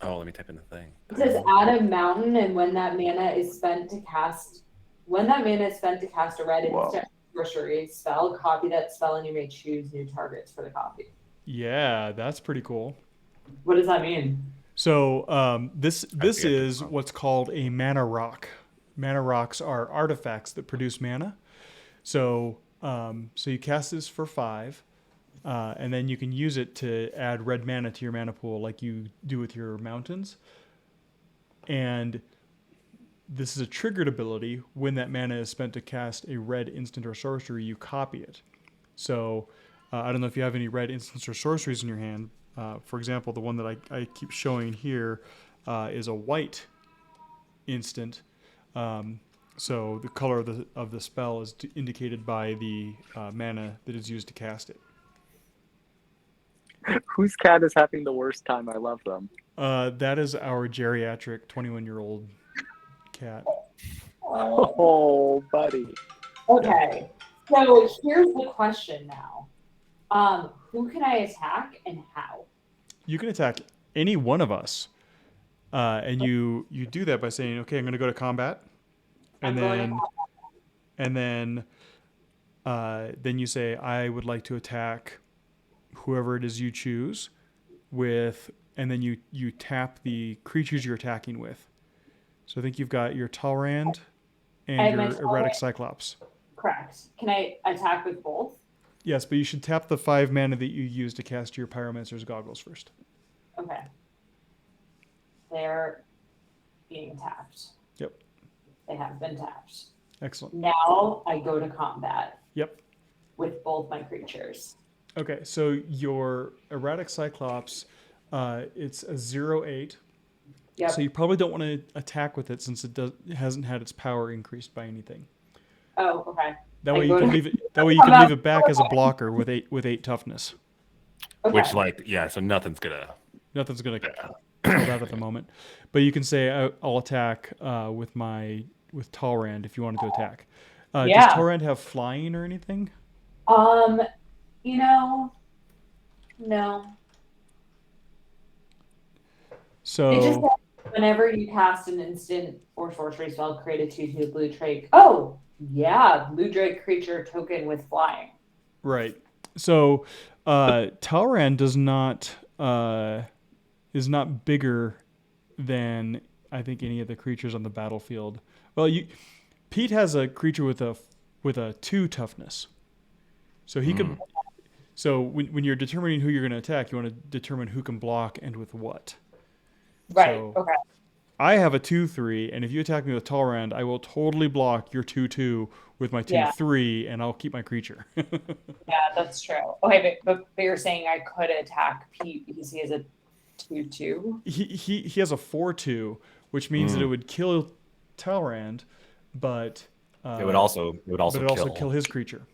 Oh, let me type in the thing. It says add a mountain, and when that mana is spent to cast a red instant sorcery spell, copy that spell, and you may choose new targets for the copy. Yeah, that's pretty cool. What does that mean? So this forget is this one. what's called a mana rock. Mana rocks are artifacts that produce mana. So so you cast this for 5, and then you can use it to add red mana to your mana pool like you do with your mountains. And this is a triggered ability. When that mana is spent to cast a red instant or sorcery, you copy it. So I don't know if you have any red instants or sorceries in your hand. For example, the one that I keep showing here is a white instant. So the color of the spell is indicated by the mana that is used to cast it. Whose cat is having the worst time? I love them. That is our geriatric 21-year-old cat. Oh, buddy. Okay, so here's the question now. Who can I attack and how? You can attack any one of us, and you do that by saying, "Okay, I'm going to go to combat," and then you say, "I would like to attack whoever it is you choose with," and then you tap the creatures you're attacking with. So I think you've got your Talrand and your Erratic Cyclops. Correct. Can I attack with both? Yes, but you should tap the 5 mana that you use to cast your Pyromancer's Goggles first. Okay. They're being tapped. Yep. They have been tapped. Excellent. Now I go to combat Yep. with both my creatures. Okay, so your Erratic Cyclops, it's a 0/8. Yep. So you probably don't want to attack with it since it hasn't had its power increased by anything. Oh, okay. That I way you go can to- leave it. That way you can leave it back as a blocker with 8 toughness. Okay. Which, so nothing's gonna. Nothing's gonna kill that at the moment. But you can say I'll attack with Talrand if you wanted to attack. Yeah. Does Talrand have flying or anything? You know, no. It just So says whenever you cast an instant or sorcery spell, create a 2/2 blue drake. Oh, yeah, blue drake creature token with flying. right. So Talran does not is not bigger than I think any of the creatures on the battlefield. Well, Pete has a creature with a 2 toughness. So he could. So when you're determining who you're going to attack, you want to determine who can block and with what. Right. So Okay. I have a 2/3, and if you attack me with Talrand, I will totally block your 2/2 with my 2/3, and I'll keep my creature. Yeah, that's true. Okay, but you're saying I could attack Pete because he has a 2/2. he has a 4/2, which means that it would kill Talrand, but It would also kill his creature.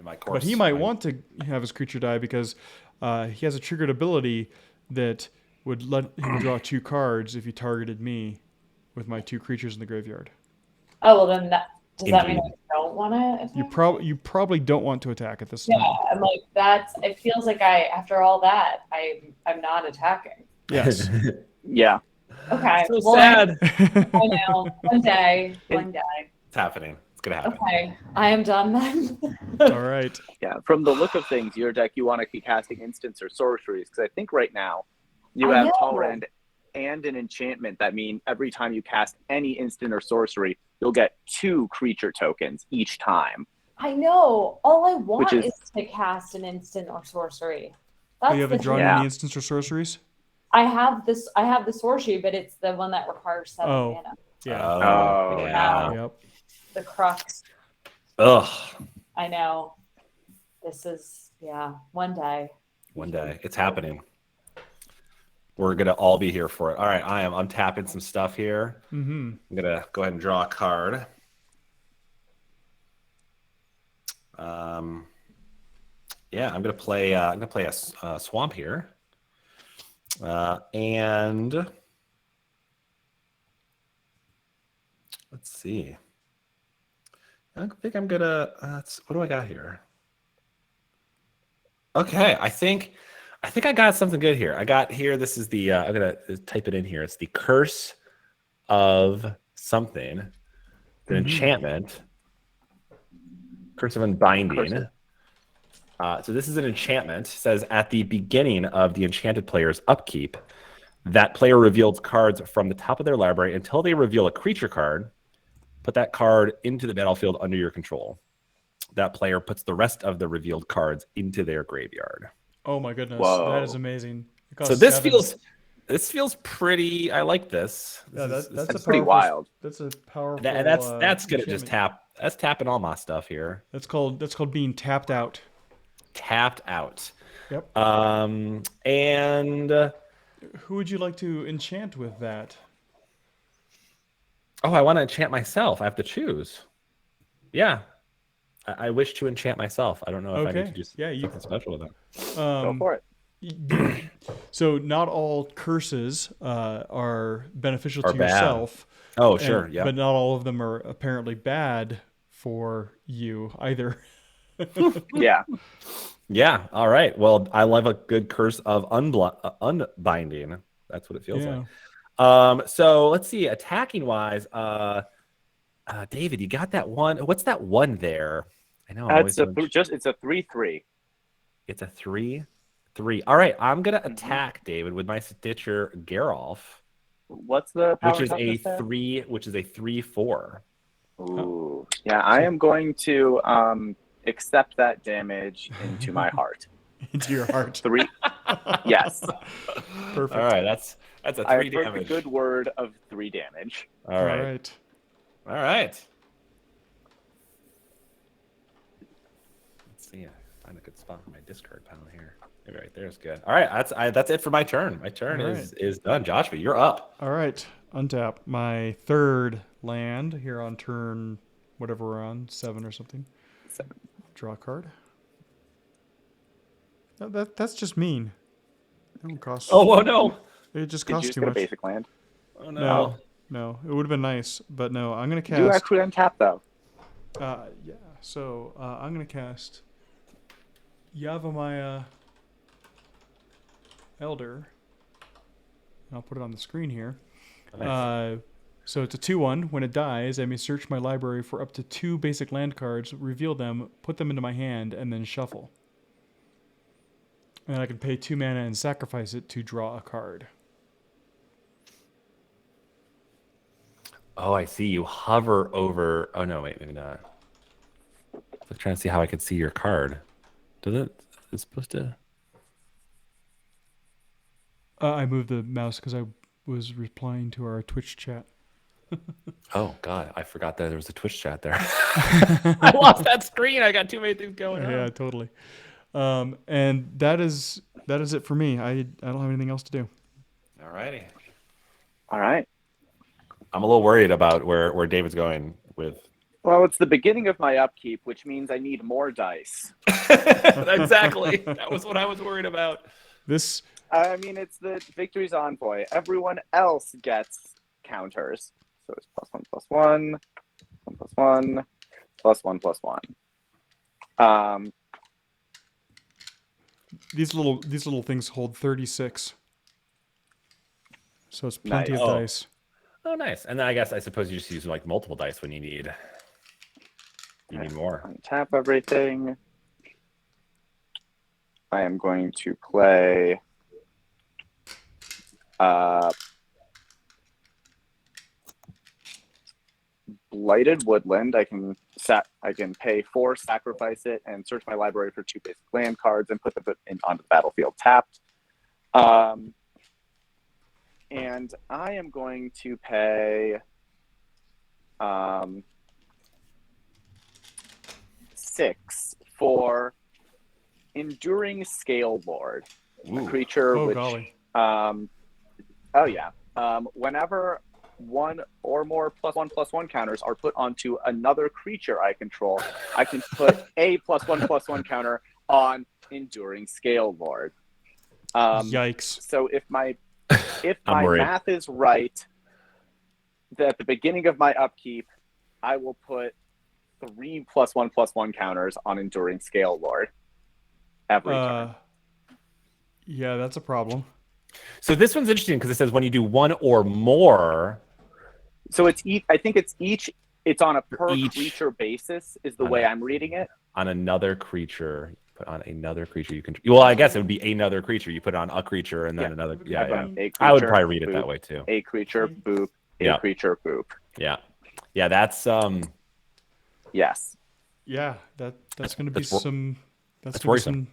My course. But he might want to have his creature die because he has a triggered ability that would let him draw 2 cards if he targeted me with my 2 creatures in the graveyard. Oh, well then does that mean Indeed. I don't want to attack? You probably don't want to attack at this Yeah, time. I'm like it feels like after all that, I'm not attacking. Yes. Yeah. Okay. So well, sad. I know. One day. It's happening. It's gonna happen. Okay. I am done then. All right. Yeah. From the look of things, your deck, you want to be casting instants or sorceries, because I think right now you I have know. Talrand and an enchantment that mean every time you cast any instant or sorcery, you'll get 2 creature tokens each time. I know. All I want Which is- is to cast an instant or sorcery. Oh, you haven't drawn Yeah. any instants or sorceries? I have the sorcery, but it's the one that requires 7 Oh. mana. Yeah. Oh, yeah. Yep. The crux. Ugh. I know. This is one day. One day. It's happening. We're gonna all be here for it. All right, I'm tapping some stuff here. Mm-hmm. I'm gonna go ahead and draw a card. Yeah, I'm gonna play a swamp here, and let's see. I think I'm gonna. What do I got here? Okay, I think I got something good here. I got here. This is the. I'm gonna type it in here. It's the Curse of something. It's an enchantment. Curse of Unbinding. So this is an enchantment. It says at the beginning of the enchanted player's upkeep, that player reveals cards from the top of their library until they reveal a creature card. Put that card into the battlefield under your control. That player puts the rest of the revealed cards into their graveyard. Oh my goodness. Whoa. That is amazing. It So costs this 7. feels pretty. I like this. Yeah, that's That's a pretty powerful, wild. That's a powerful. That's gonna just enchantment. tap. That's tapping all my stuff here. That's called being tapped out. Tapped out. Yep. And Who would you like to enchant with that? I want to enchant myself. I have to choose. Yeah, I wish to enchant myself. I don't know if I need to do something special with that. Go for it. So not all curses are beneficial Are to bad. yourself. Oh, sure. Yeah. But not all of them are apparently bad for you either. Yeah. Yeah. All right. Well, I love a good curse of unbinding. That's what it feels like. So let's see. Attacking wise, David, you got that one. What's that one there? I know. It's a 3/3. It's a 3/3. All right. I'm gonna attack David with my Stitcher Geralf, What's the power which is a toughness there? 3/4. Ooh. Yeah, I am going to accept that damage into my heart. Into your heart. 3. Yes. Perfect. All right. That's a 3 I've heard the damage. good word of 3 damage. All right. All right. Let's see. Find a good spot for my discard pile here. Maybe right there is good. All right. That's it for my turn. My turn All is done. Joshua, you're up. All right. Untap my 3rd land here on turn, whatever we're on, 7 or something. 7. Draw a card. That's just mean. It don't cost. Oh no. It just Did you costs just too get a much. basic land? Oh no. No. It would have been nice, but no. I'm gonna You cast. actually untap though. Yeah. So I'm gonna cast Yavimaya Elder I'll put it on the screen here. Nice. So it's a 2/1. When it dies, I may search my library for up to 2 basic land cards, reveal them, put them into my hand, and then shuffle. And I can pay 2 mana and sacrifice it to draw a card. Oh, I see. You hover over. Oh no, wait, maybe not. I'm trying to see how I could see your card. Does it? It's supposed to. I moved the mouse because I was replying to our Twitch chat. Oh God, I forgot that there was a Twitch chat there. I lost that screen. I got too many things going on. Yeah, totally. And that is it for me. I don't have anything else to do. All righty. All right. I'm a little worried about where David's going with. Well, it's the beginning of my upkeep, which means I need more dice. Exactly. That was what I was worried about. This I mean, it's the Victory's Envoy. Everyone else gets counters. So it's +1/+1, 1/1, +1/+1. these little things hold 36. So it's plenty Nice. of Oh. dice. Oh, nice. And then I suppose you just use like multiple dice when you need more. Untap everything. I am going to play Blighted Woodland. I can pay 4, sacrifice it, and search my library for 2 basic land cards and put them onto the battlefield tapped. And I am going to pay 6 for Enduring Scale Lord, a creature Oh, which golly. whenever 1 or more +1/+1 counters are put onto another creature I control, I can put a +1/+1 counter on Enduring Scale Lord. Yikes. So if my I'm worried. math is right, that at the beginning of my upkeep, I will put 3 +1/+1 counters on Enduring Scale Lord every turn. Yeah, that's a problem. So this one's interesting because it says when you do 1 or more. So it's I think it's on a per Each- creature basis is the way I'm reading it. On another creature, put on another creature you can. Well, I guess it would be another creature. You put it on a creature and then another. Yeah, I yeah. put a I would creature, probably read it boop, that way too. A creature, boop, a Yeah. creature, boop. Yeah, yeah. That's Yes. Yeah, that's going to be That's wor- some that's gonna be some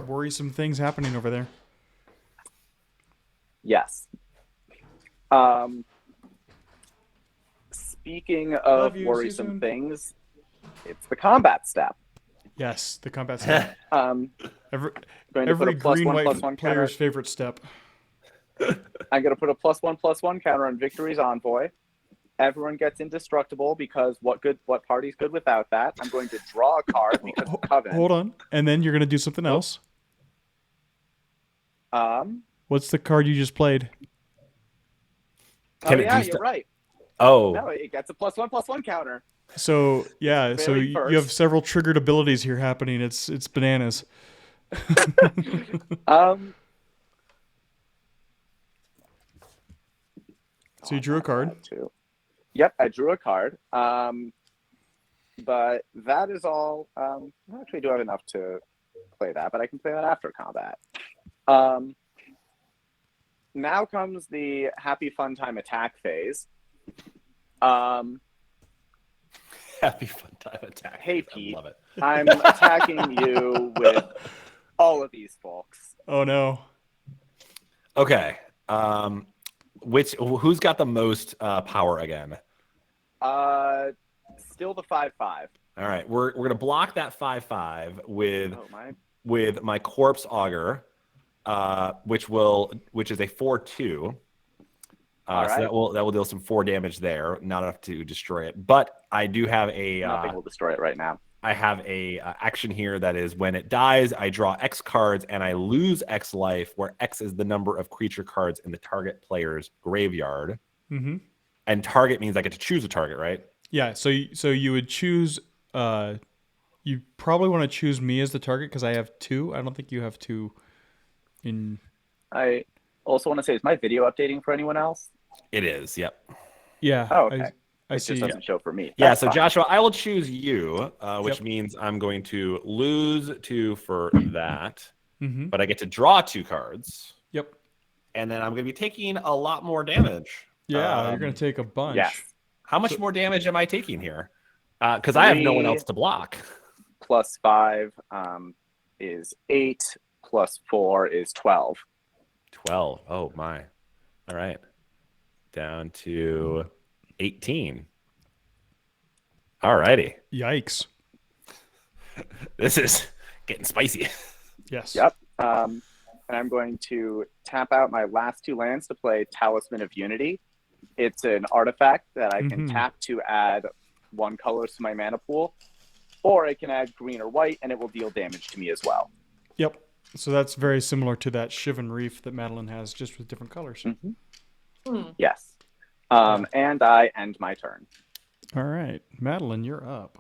worrisome things happening over there. Yes. Speaking Love of you, see you worrisome soon. things, it's the combat step. Yes, the combat step. Going Every to put a green white +1/+1 counter. player's favorite step. I'm going to put a +1/+1 counter on Victory's Envoy. Everyone gets indestructible because what party's good without that? I'm going to draw a card because of Covenant. Hold on, and then you're going to do something else. What's the card you just played? Can it yeah, do you're stuff? right. Oh, No, it gets a +1/+1 counter. So yeah, so Very you first. have several triggered abilities here happening. It's bananas. So you drew a card. Yep, I drew a card. But that is all. I actually do have enough to play that, but I can play that after combat. Now comes the happy fun time attack phase. happy fun time attack. Hey, Pete. I love it. I'm attacking you with all of these folks. Oh no. Okay. Who's got the most power again? Still the 5/5. All right, we're gonna block that 5/5 with Oh my! my Corpse Augur, which is a 4/2. All right. So that will deal some 4 damage there, not enough to destroy it. But I do have a Nothing will destroy it right now. I have a action here that is when it dies, I draw X cards and I lose X life, where X is the number of creature cards in the target player's graveyard. Mm-hmm. And target means I get to choose a target, right? Yeah. So you would choose. You probably want to choose me as the target because I have 2. I don't think you have 2. also want to say, is my video updating for anyone else? It is. Yep. Yeah. Oh, okay. I It see. just doesn't show for me. Yeah. That's So fine. Joshua, I will choose you, which Yep. means I'm going to lose 2 for that, Mm-hmm. but I get to draw 2 cards, Yep. and then I'm going to be taking a lot more damage. Yeah, you're gonna take a bunch. Yes. How much So- more damage am I taking here? Because I have no one 3 else to block. plus 5 is 8. Plus 4 is 12. 12. Oh my. All right. Down to 18. All righty. Yikes. This is getting spicy. Yes. Yep. And I'm going to tap out my last 2 lands to play Talisman of Unity. It's an artifact that I can Mhm. tap to add 1 color to my mana pool, or I can add green or white, and it will deal damage to me as well. Yep. So that's very similar to that Shivan Reef that Madeline has, just with different colors. Yes. And I end my turn. All right, Madeline, you're up.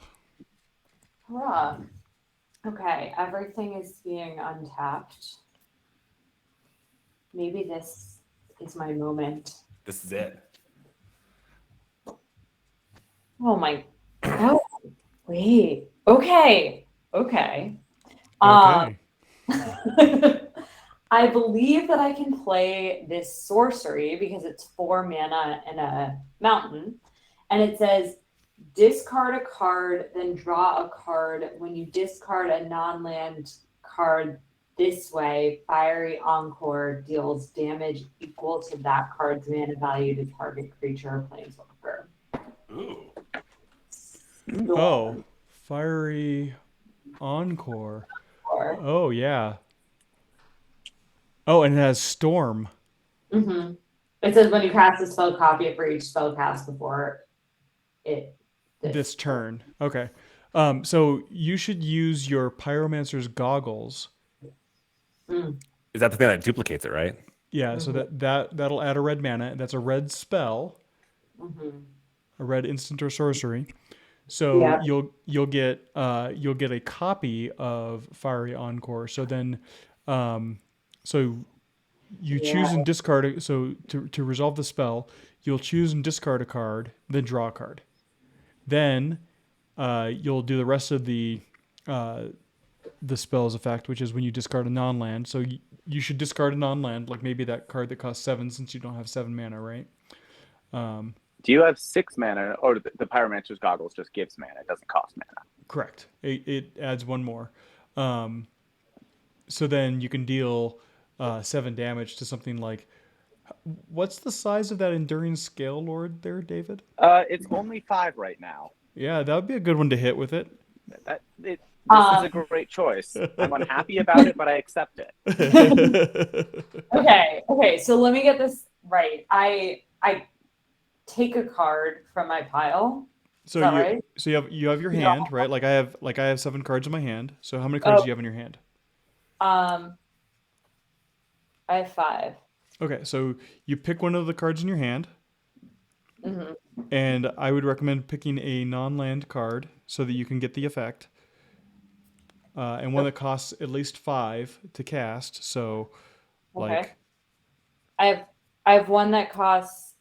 Hurrah. Okay, everything is being untapped. Maybe this is my moment. This is it. Oh my. Oh, wait. Okay. Okay. Okay. I believe that I can play this sorcery because it's 4 mana and a mountain. And it says discard a card, then draw a card. When you discard a non-land card this way, Fiery Encore deals damage equal to that card's mana value to target creature or planeswalker. Ooh. Oh, Fiery Encore. Or, Oh, yeah. Oh, and it has Storm. mm-hmm. It says when you cast a spell, copy it for each spell cast before it. This turn. Okay. So you should use your Pyromancer's goggles. Mm. Is that the thing that duplicates it, right? Yeah, so that'll add a red mana. That's a red spell, Mm-hmm. a red instant or sorcery. So Yeah. you'll get a copy of Fiery Encore. So then, so you choose and discard it. So to resolve the spell, you'll choose and discard a card, then draw a card. Then you'll do the rest of the spell's effect, which is when you discard a non-land. So you should discard a non-land, like maybe that card that costs 7, since you don't have 7 mana, right? Do you have 6 mana, or the Pyromancer's Goggles just gives mana? It doesn't cost mana. Correct. It adds 1 more. So then you can deal 7 damage to something like. What's the size of that Enduring Scale Lord there, David? It's only 5 right now. Yeah, that would be a good one to hit with it. This is a great choice. I'm unhappy about it, but I accept it. Okay. So let me get this right. I take a card from my pile. So Is that right? So you have your hand, right? Like I have 7 cards in my hand. So how many cards do you have in your hand? I have 5. Okay, so you pick one of the cards in your hand, Mm-hmm. and I would recommend picking a non-land card so that you can get the effect, and one that costs at least 5 to cast. So, Okay. I have one that costs.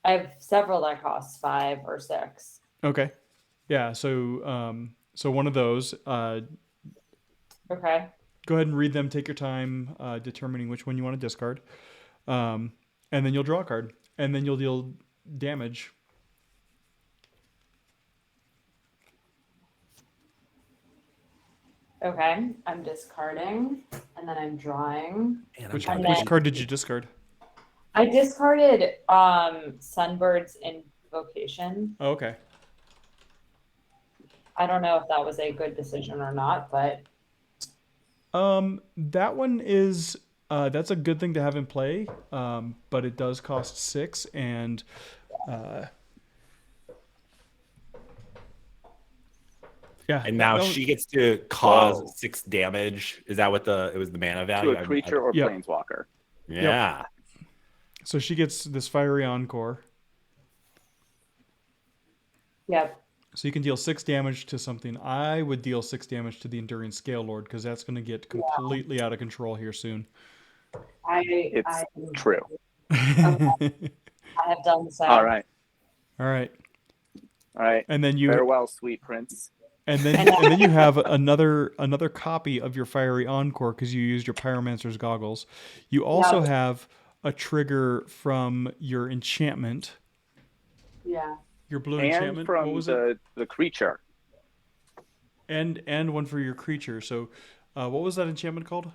I have several that cost 5 or 6. okay, yeah. So one of those. Okay. Go ahead and read them. Take your time determining which one you want to discard, and then you'll draw a card, and then you'll deal damage. Okay. I'm discarding, and then I'm drawing. Which And then- card did you discard? I discarded Sunbird's Invocation. Oh, okay. I don't know if that was a good decision or not, but That one is that's a good thing to have in play, but it does cost 6, and yeah. And now no- she gets to cause Whoa. 6 damage. Is that what it was the mana To value? a creature or Yep. planeswalker. Yeah. So she gets this Fiery Encore. yep. So you can deal 6 damage to something. I would deal 6 damage to the Enduring Scale Lord because that's going to get completely out of control here soon. It's true. I have done so. All right. All right. All right. And then you Farewell, sweet prince. and then you have another copy of your fiery encore because you used your pyromancer's goggles. You also have a trigger from your enchantment. Yeah. Your blue And enchantment. from What was it? the creature. And one for your creature. So, what was that enchantment called?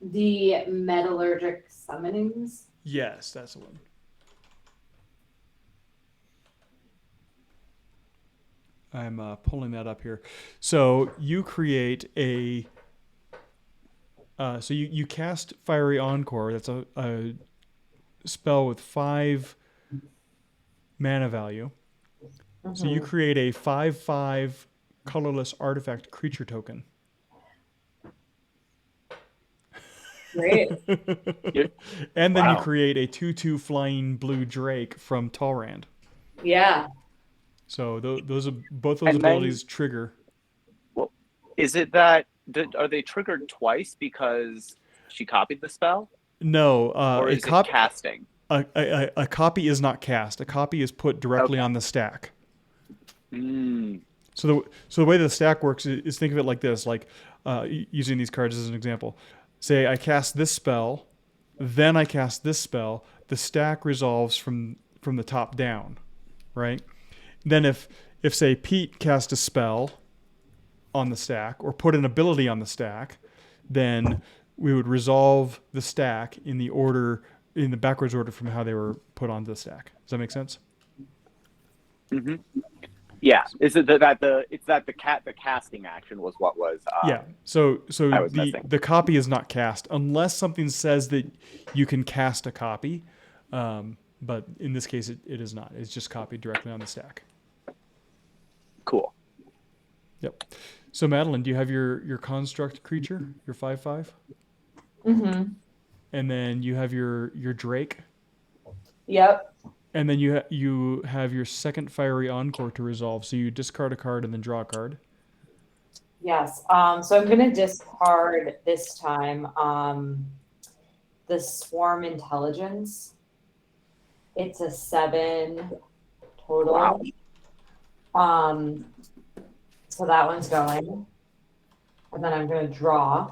The metallurgic summonings. Yes, that's the one. I'm pulling that up here. So you create a. So you cast Fiery Encore. That's a spell with 5 mana value. Mm-hmm. So you create a 5/5 colorless artifact creature token. Great. And then you Wow. create a 2/2 flying blue drake from Talrand. Yeah. So those are both those And then- abilities trigger. Well, is it that are they triggered twice because she copied the spell, No, or is it casting? a copy is not cast. A copy is put directly Okay. on the stack. Mm. So the way the stack works is think of it like this, like using these cards as an example. Say I cast this spell, then I cast this spell. The stack resolves from the top down, right? Then if say Pete cast a spell on the stack or put an ability on the stack, then we would resolve the stack in the backwards order from how they were put onto the stack. Does that make sense? Mm-hmm. Yeah. Is it the casting action was what was? Yeah. So I was missing. the copy is not cast unless something says that you can cast a copy. But in this case, it is not. It's just copied directly on the stack. Cool. Yep. So Madeline, do you have your construct creature, your 5/5? Mm-hmm. And then you have your Drake, Yep. and then you have your second Fiery Encore to resolve. So you discard a card and then draw a card. Yes. So I'm gonna discard this time the Swarm Intelligence. It's a 7 total. Wow. So that one's going. And then I'm gonna draw.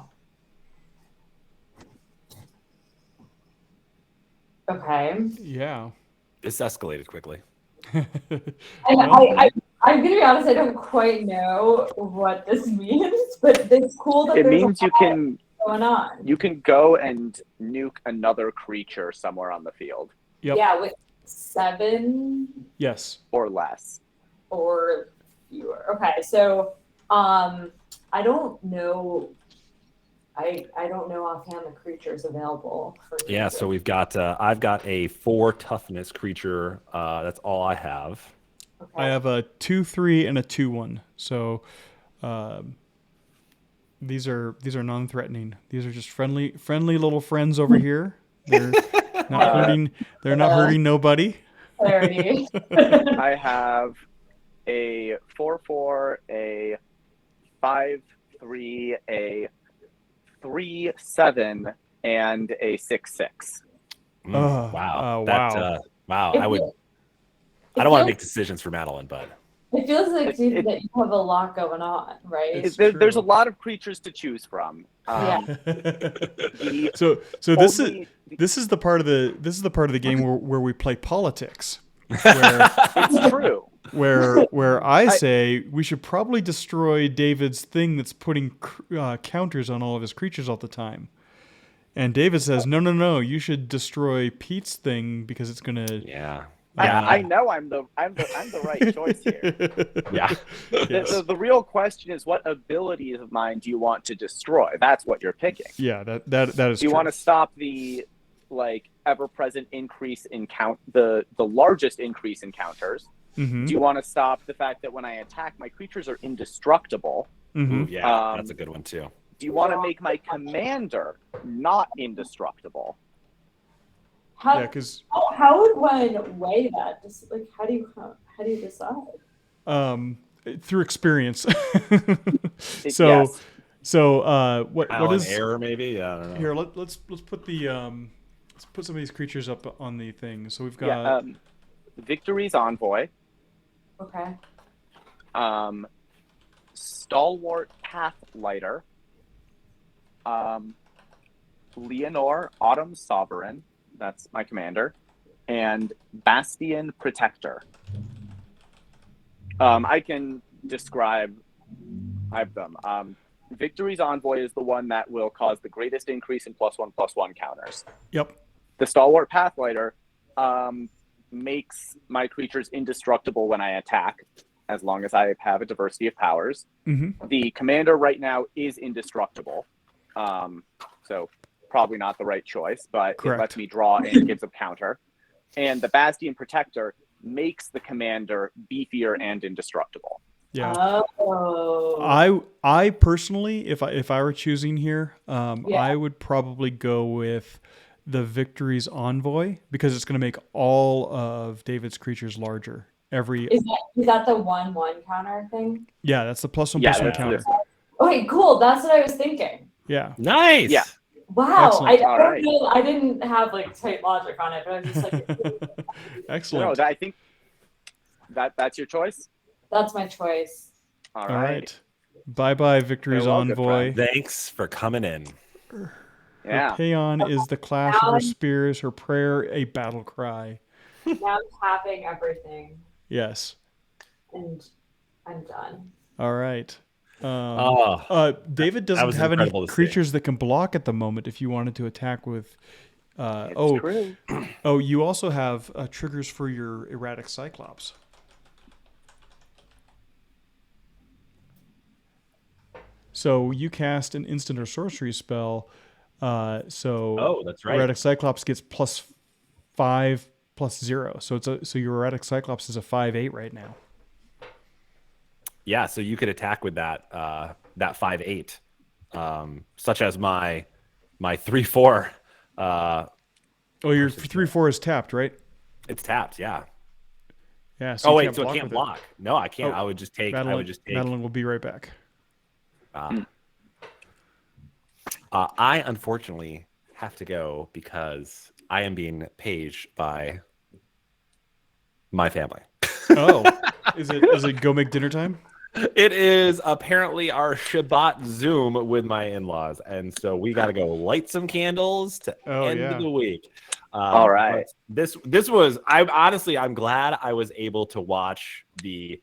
Okay. Yeah. This escalated quickly. And Well, I'm gonna be honest, I don't quite know what this means, but it's cool that It there's means a you lot can going on. you can go and nuke another creature somewhere on the field Yep. Yeah, with 7 Yes. or less. or fewer. Okay, so I don't know. I don't know offhand the creatures available for Yeah, so we've got I've got a 4 toughness creature. That's all I have. Okay. I have a 2/3 and a 2/1. So these are non-threatening. These are just friendly little friends over here. They're not hurting. They're not hurting nobody. Clarity. I have a 4/4, a 5/3, a 3/7, and a 6/6. Oh, Wow. wow. Wow. It I feels- don't want to it make decisions for Madeline, but feels like It- dude, it- that you have a lot going on, right? It's There's a true. lot of creatures to choose from. Yeah. The so this only- is the part of the game where we play politics. Where It's true. where I say we should probably destroy David's thing that's putting counters on all of his creatures all the time. And David says, no, you should destroy Pete's thing because it's gonna. yeah. I know I'm the right choice here. Yeah. Yes. The real question is, what abilities of mine do you want to destroy? That's what you're picking. Yeah, that is. Do you true. want to stop the ever-present increase in the largest increase in counters? Mhm. Do you want to stop the fact that when I attack, my creatures are indestructible? Mhm. Ooh, yeah, Um, that's a good one too. Do you want to make my commander not indestructible? How, Yeah, because how would one weigh that? Just like how do you decide? through experience. Yes. So what Alan is error maybe? Yeah, I don't know. here? Let's put the let's put some of these creatures up on the thing. So we've got Yeah. Victory's Envoy. Okay. Stalwart Pathlighter. Leonore Autumn Sovereign. That's my commander. And Bastion Protector. I can describe them. Victory's Envoy is the one that will cause the greatest increase in +1/+1 counters. yep. The Stalwart Pathlighter makes my creatures indestructible when I attack, as long as I have a diversity of powers. Mm-hmm. The commander right now is indestructible, so probably not the right choice, but Correct. it lets me draw and gives a counter. And the Bastion Protector makes the commander beefier and indestructible. Yeah. Oh. I personally, if I were choosing here, Yeah. I would probably go with the Victory's Envoy because it's going to make all of David's creatures larger. Is that the 1/1 counter thing? Yeah, that's the +1/+1 that's counter. Okay, cool. That's what I was thinking. Yeah. Nice. Yeah. Wow. Excellent. All right. I didn't have like tight logic on it, but I'm just like, Excellent. No, I think that's your choice. that's my choice. All All right. right. Bye-bye, Victory's Farewell, good Envoy. Thanks for coming in. Yeah. Her paean is the clash of her spears, her prayer a battle cry. Now I'm tapping everything Yes. and I'm done. All right. David that doesn't was have any incredible to see. creatures that can block at the moment if you wanted to attack with It's true. Oh, you also have triggers for your erratic Cyclops. So you cast an instant or sorcery spell. Oh, that's right. Erratic Cyclops gets +5/+0. So your erratic Cyclops is a 5/8 right now. Yeah, so you could attack with that 5/8, such as my 3/4. Oh, your 3/4 is tapped, right? It's tapped, yeah. Yeah. So Oh you wait, can't so it block can't with block. No, I can't. Oh, I would just take. Madeline will be right back. I unfortunately have to go because I am being paged by my family. Oh, is it go make dinner time? It is apparently our Shabbat Zoom with my in-laws, and so we got to go light some candles to end the week. All right. This was I'm glad I was able to watch the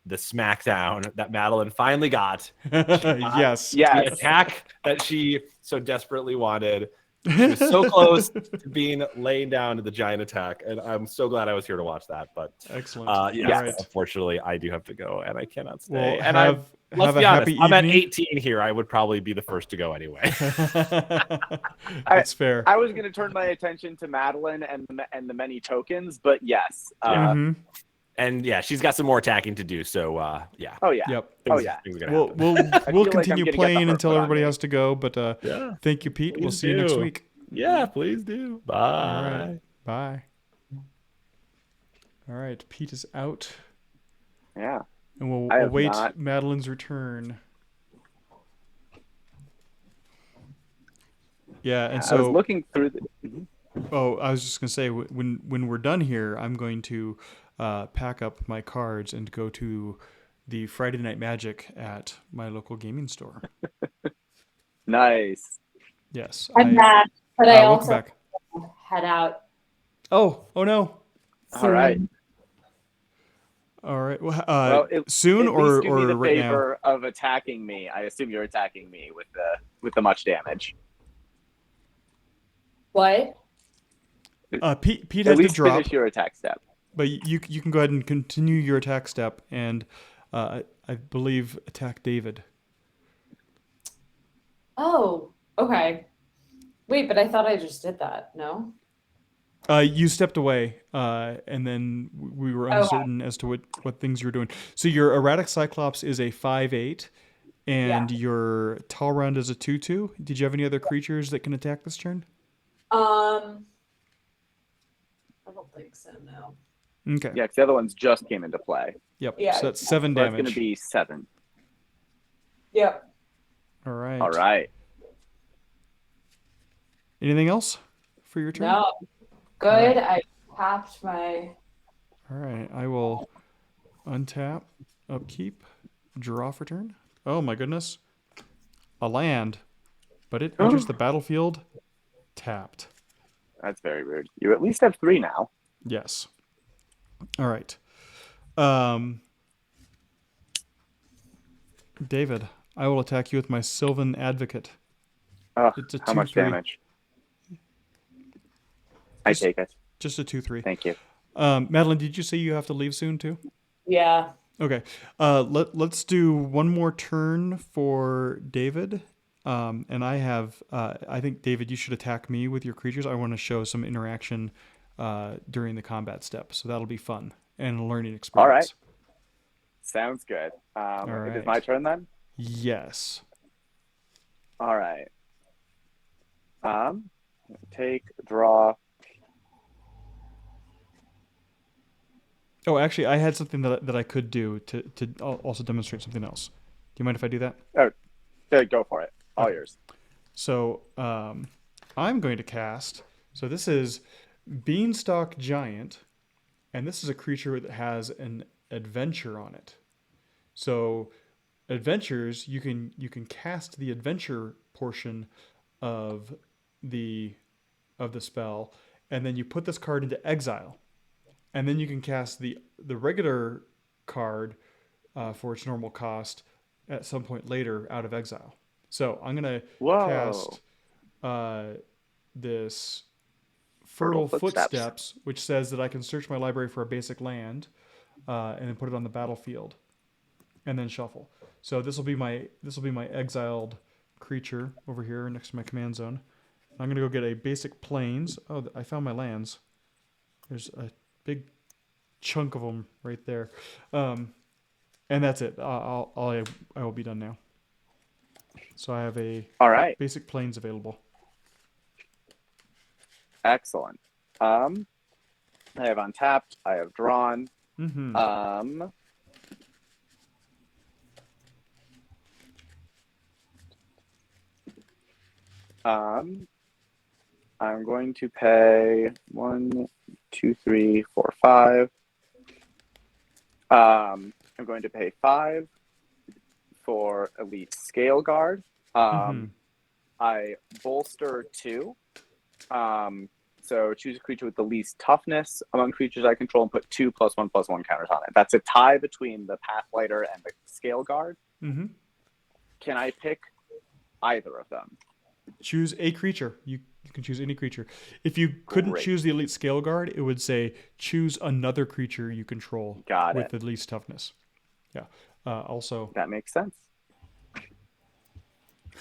smackdown that Madeline finally got. Yes. Yes. The attack that she so desperately wanted. She was so close to being laying down to the giant attack, and I'm so glad I was here to watch that. But Excellent. yes, All right. unfortunately, I do have to go, and I cannot stay. Well, and let's be honest, I'm at 18 here. I would probably be the first to go anyway. That's fair. I was going to turn my attention to Madeline and the many tokens, but yes. Mhm. And yeah, she's got some more attacking to do. So yeah. Oh yeah. Yep. Oh yeah. Things are gonna We'll happen. we'll feel like I'm continue gonna get the playing hurt until put on everybody me. has to go. But Yeah. thank you, Pete. We'll Please see you next do. week. Yeah, please do. Bye. All right. Bye. All right. Pete is out, Yeah. and we'll I have await not- Madeline's return. Yeah, and I was so looking through the. oh, I was just gonna say when we're done here, I'm going to pack up my cards and go to the Friday Night Magic at my local gaming store. Nice. Yes, I'm back, but I welcome also back. head out. Oh no! All right. All right. Well, Well, soon at or least do me the right now? favor of attacking me. I assume you're attacking me with the much damage. What? Pete At had to least drop, finish your attack step. but you can go ahead and continue your attack step, and I believe attack David. Oh, okay. Wait, but I thought I just did that. No? You stepped away, and then we were uncertain as to what things you were doing. So your erratic Cyclops is a 5/8, and your Talrund is a 2/2. Did you have any other creatures that can attack this turn? I don't think so, no. Okay. Yeah, because the other ones just came into play. Yep. Yeah. So that's 7 So that's damage. going to be 7. Yep. All right. All right. Anything else for your turn? No, good. Alright. I tapped my. All right. I will untap, upkeep, draw for turn. Oh my goodness. A land, but it enters the battlefield tapped. That's very rude. You at least have 3 now. Yes. All right. Um, David, I will attack you with my Sylvan Advocate. Ugh, It's a how much 2/3. damage? I take it. Just a 2/3. Thank you. Madeline, did you say you have to leave soon too? Yeah. Okay. Let's do one more turn for David. And I think David, you should attack me with your creatures. I want to show some interaction during the combat step, so that'll be fun and a learning experience. All right. Sounds good. All It is right. my turn then? Yes. All right. Take, draw. Oh, actually, I had something that I could do to also demonstrate something else. Do you mind if I do that? Oh, go for it. All Okay. yours. So I'm going to cast. So this is Beanstalk Giant, and this is a creature that has an adventure on it. So adventures, you can cast the adventure portion of the spell, and then you put this card into exile, and then you can cast the regular card for its normal cost at some point later out of exile. So I'm gonna Whoa. cast this Fertile Footsteps, which says that I can search my library for a basic land, and then put it on the battlefield, and then shuffle. So this will be my exiled creature over here next to my command zone. I'm gonna go get a basic plains. Oh, I found my lands. There's a big chunk of them right there, and that's it. I will be done now. So I have a All right. basic plains available. Excellent. I have untapped. I have drawn. Mm-hmm. I'm going to pay 1, 2, 3, 4, 5. I'm going to pay 5 for Elite Scale Guard. I bolster 2. So choose a creature with the least toughness among creatures I control and put 2 +1/+1 counters on it. That's a tie between the Pathlighter and the Scale Guard. Mm-hmm. Can I pick either of them? Choose a creature. You can choose any creature. If you couldn't Great. choose the Elite Scale Guard, it would say choose another creature you control Got with it. the least toughness. Yeah. Also, That makes sense.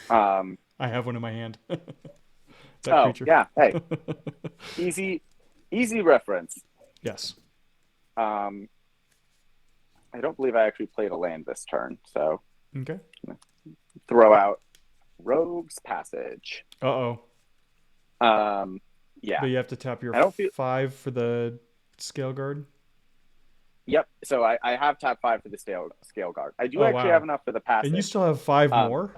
I have one in my hand. Creature. Yeah. Hey, easy reference. Yes. I don't believe I actually played a land this turn, so Okay. throw out Rogue's Passage. Uh-oh. Yeah. But you have to tap your I don't feel- 5 for the Scale Guard. Yep. So I have tap 5 for the scale guard. I do actually wow. have enough for the passage. And you still have 5 more?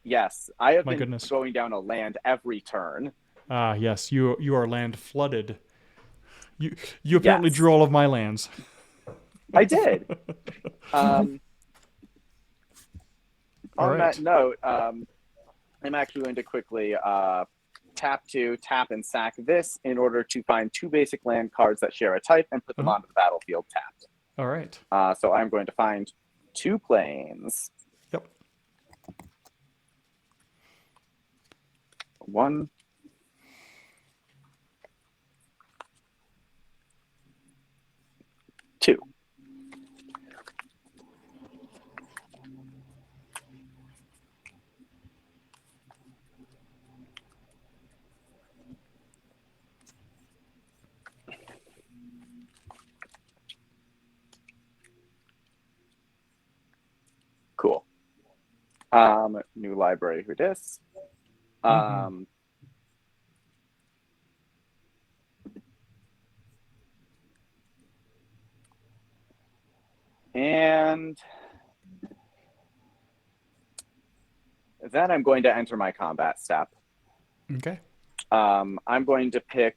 Yes, I have My been goodness. going down a land every turn. Ah, yes. You are land flooded. You apparently Yes. drew all of my lands. I did. All On right. that note, I'm actually going to quickly tap and sack this in order to find 2 basic land cards that share a type and put them onto the battlefield tapped. All right. So I'm going to find 2 planes. Yep. 1. 2. Cool. New library for this. And then I'm going to enter my combat step. Okay. I'm going to pick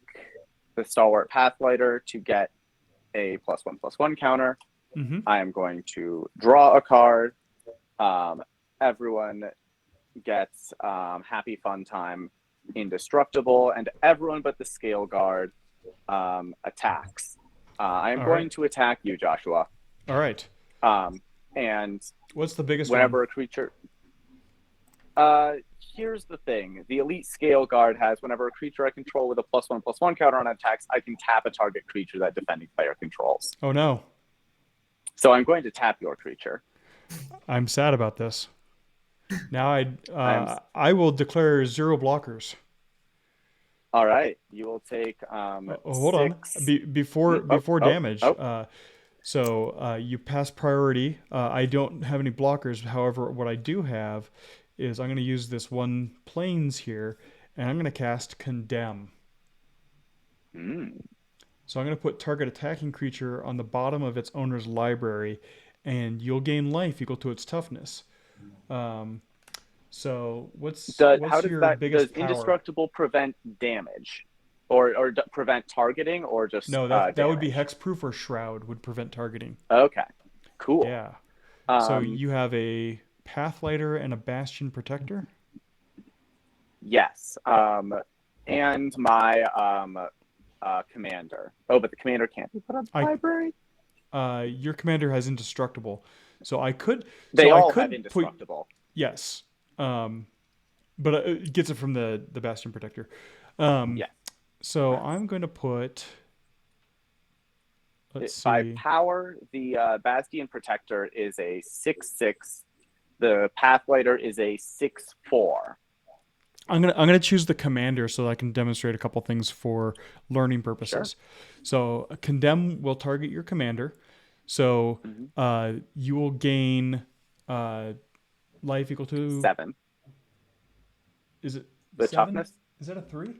the Stalwart Pathlighter to get a +1/+1 counter. Mm-hmm. I am going to draw a card. Everyone gets Happy Fun Time, Indestructible, and everyone but the Scale Guard attacks. I am All going right. to attack you, Joshua. All right. And What's the biggest whenever one? a creature... here's the thing. The Elite Scale Guard has, whenever a creature I control with a +1/+1 counter on attacks, I can tap a target creature that defending player controls. Oh, no. So I'm going to tap your creature. I'm sad about this. Now I will declare 0 blockers. All right. You will take Hold on. Before damage. oh. So you pass priority. I don't have any blockers. However, what I do have is I'm going to use this 1 planes here, and I'm going to cast Condemn. So I'm going to put target attacking creature on the bottom of its owner's library, and you'll gain life equal to its toughness. So what's your biggest does power? Indestructible prevent damage, or prevent targeting, or just No, that would be damage? hexproof, or Shroud would prevent targeting. Okay, cool. Yeah. So you have a Pathlighter and a Bastion Protector? Yes. And my commander. Oh, but the commander can't be put on the library? Your commander has Indestructible. So I could... They so all I could have Indestructible. Yes. But it gets it from the Bastion Protector. Yeah. So I'm going to put... Let's see. By power, the Bastion Protector is a 6/6. The Pathlighter is a 6/4. I'm gonna choose the commander so that I can demonstrate a couple things for learning purposes. Sure. So Condemn will target your commander. So you will gain life equal to 7. Is it The 7? toughness? Is that a 3?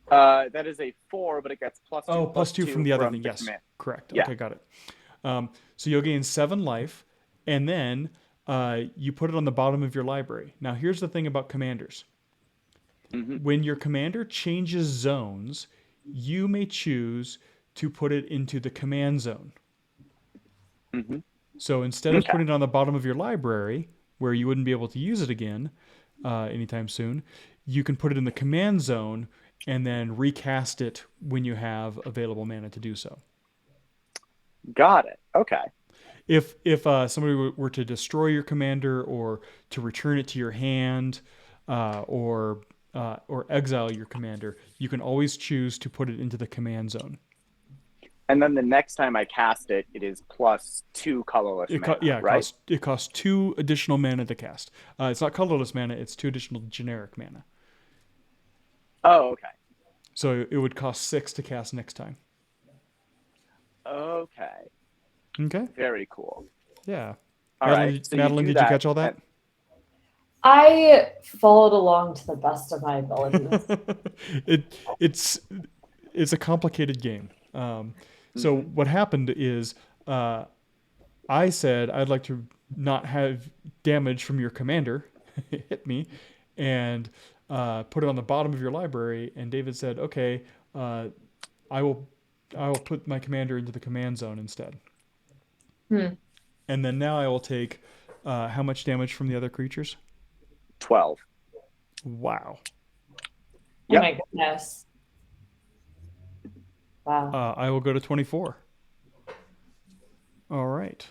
That is a 4, but it gets +2. Oh, +2 from the other thing. Yes, command. correct. Yeah. Okay, got it. So you'll gain 7 life, and then you put it on the bottom of your library. Now, here's the thing about commanders. When your commander changes zones, you may choose to put it into the command zone. So instead of putting it on the bottom of your library, where you wouldn't be able to use it again anytime soon, you can put it in the command zone and then recast it when you have available mana to do so. Got it. Okay. If somebody were to destroy your commander, or to return it to your hand, or exile your commander, you can always choose to put it into the command zone. And then the next time I cast it, it is +2 colorless mana, right? It costs 2 additional mana to cast. It's not colorless mana, it's 2 additional generic mana. Oh, okay. So it would cost 6 to cast next time. Okay. Okay. Very cool. Yeah. All Madeline, right. So Madeline, did you catch all that? I followed along to the best of my abilities. It's a complicated game. So what happened is I said I'd like to not have damage from your commander hit me, and put it on the bottom of your library. And David said, "Okay, I will put my commander into the command zone instead." And then now I will take how much damage from the other creatures? 12. Wow. Oh my goodness. Wow. I will go to 24. All right.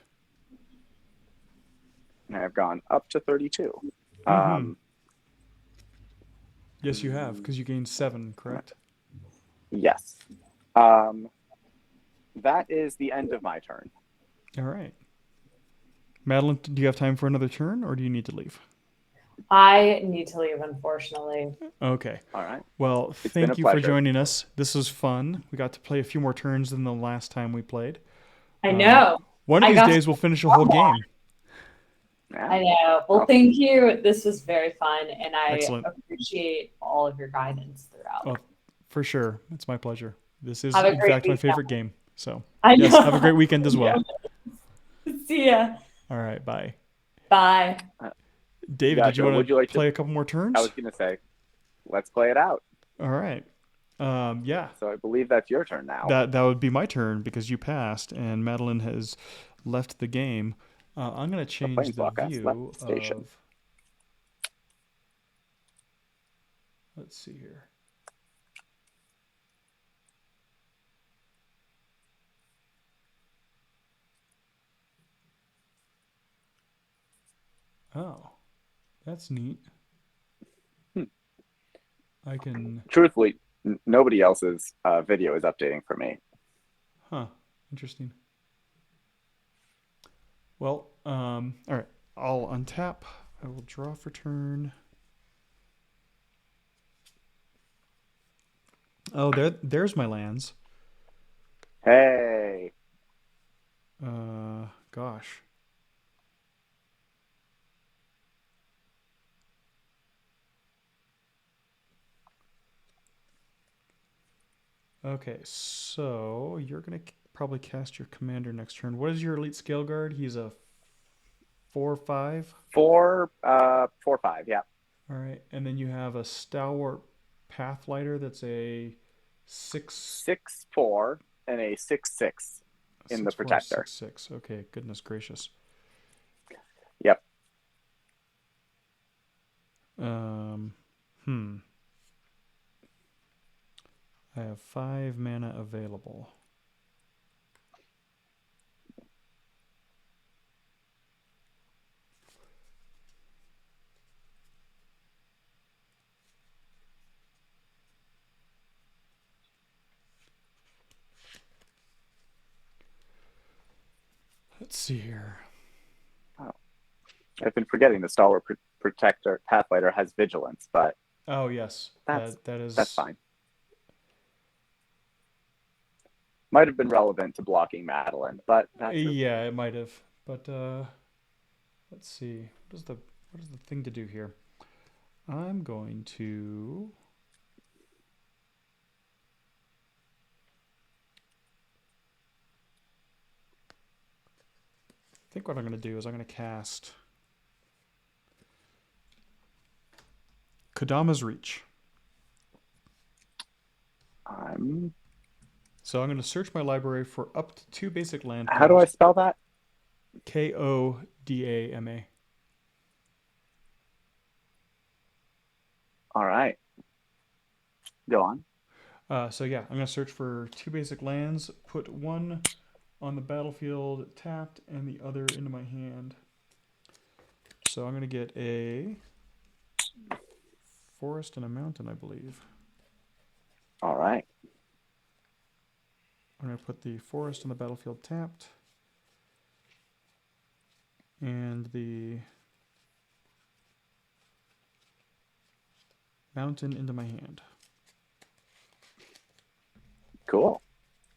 And I've gone up to 32. Yes, you have, because you gained 7, correct? Yes. That is the end of my turn. All right. Madeline, do you have time for another turn, or do you need to leave? I need to leave, unfortunately. Okay. All right. Well, It's been thank a you for pleasure. joining us. This was fun. We got to play a few more turns than the last time we played. I know. One of I these got days, we'll finish a whole game. I know. Well, thank you. This was very fun, and I Excellent. appreciate all of your guidance throughout. Oh, for sure. It's my pleasure. This is, Have a in great fact, my weekend. favorite game. So, I yes, know. have a great weekend as well. See ya. All right, bye. Bye. David, did you Gotcha. want Would to you like to? play a couple more turns? I was gonna say, let's play it out. All right. Yeah. So I believe that's your turn now. That would be my turn because you passed and Madeline has left the game. I'm going to change the Planeswalker has left view the station. of. Let's see here. Oh, that's neat. I can. Truthfully, nobody else's video is updating for me. Huh. Interesting. Well, all right. I'll untap. I will draw for turn. Oh, there's my lands. Hey. Gosh. Okay, so you're gonna probably cast your commander next turn. What is your elite scale guard? He's a 4/5. 4/5. Yeah. All right, and then you have a stalwart pathlighter that's a 6/4 and a 6/6 in the 6/4, protector. 6/6. Okay, goodness gracious. Yep. I have 5 mana available. Let's see here. Oh. I've been forgetting the Stalwart Protector Pathfighter has vigilance, but Oh yes, that's that's fine. Might have been relevant to blocking Madeleine, but that's yeah, it might have. But let's see. What is the thing to do here? I'm going to. I think what I'm going to do is I'm going to cast Kodama's Reach. So I'm going to search my library for up to 2 basic land How do I cards. spell that? Kodama. All right. Go on. So yeah, I'm going to search for 2 basic lands, put one on the battlefield tapped and the other into my hand. So I'm going to get a forest and a mountain, I believe. All right. I'm going to put the forest on the battlefield tapped and the mountain into my hand. Cool.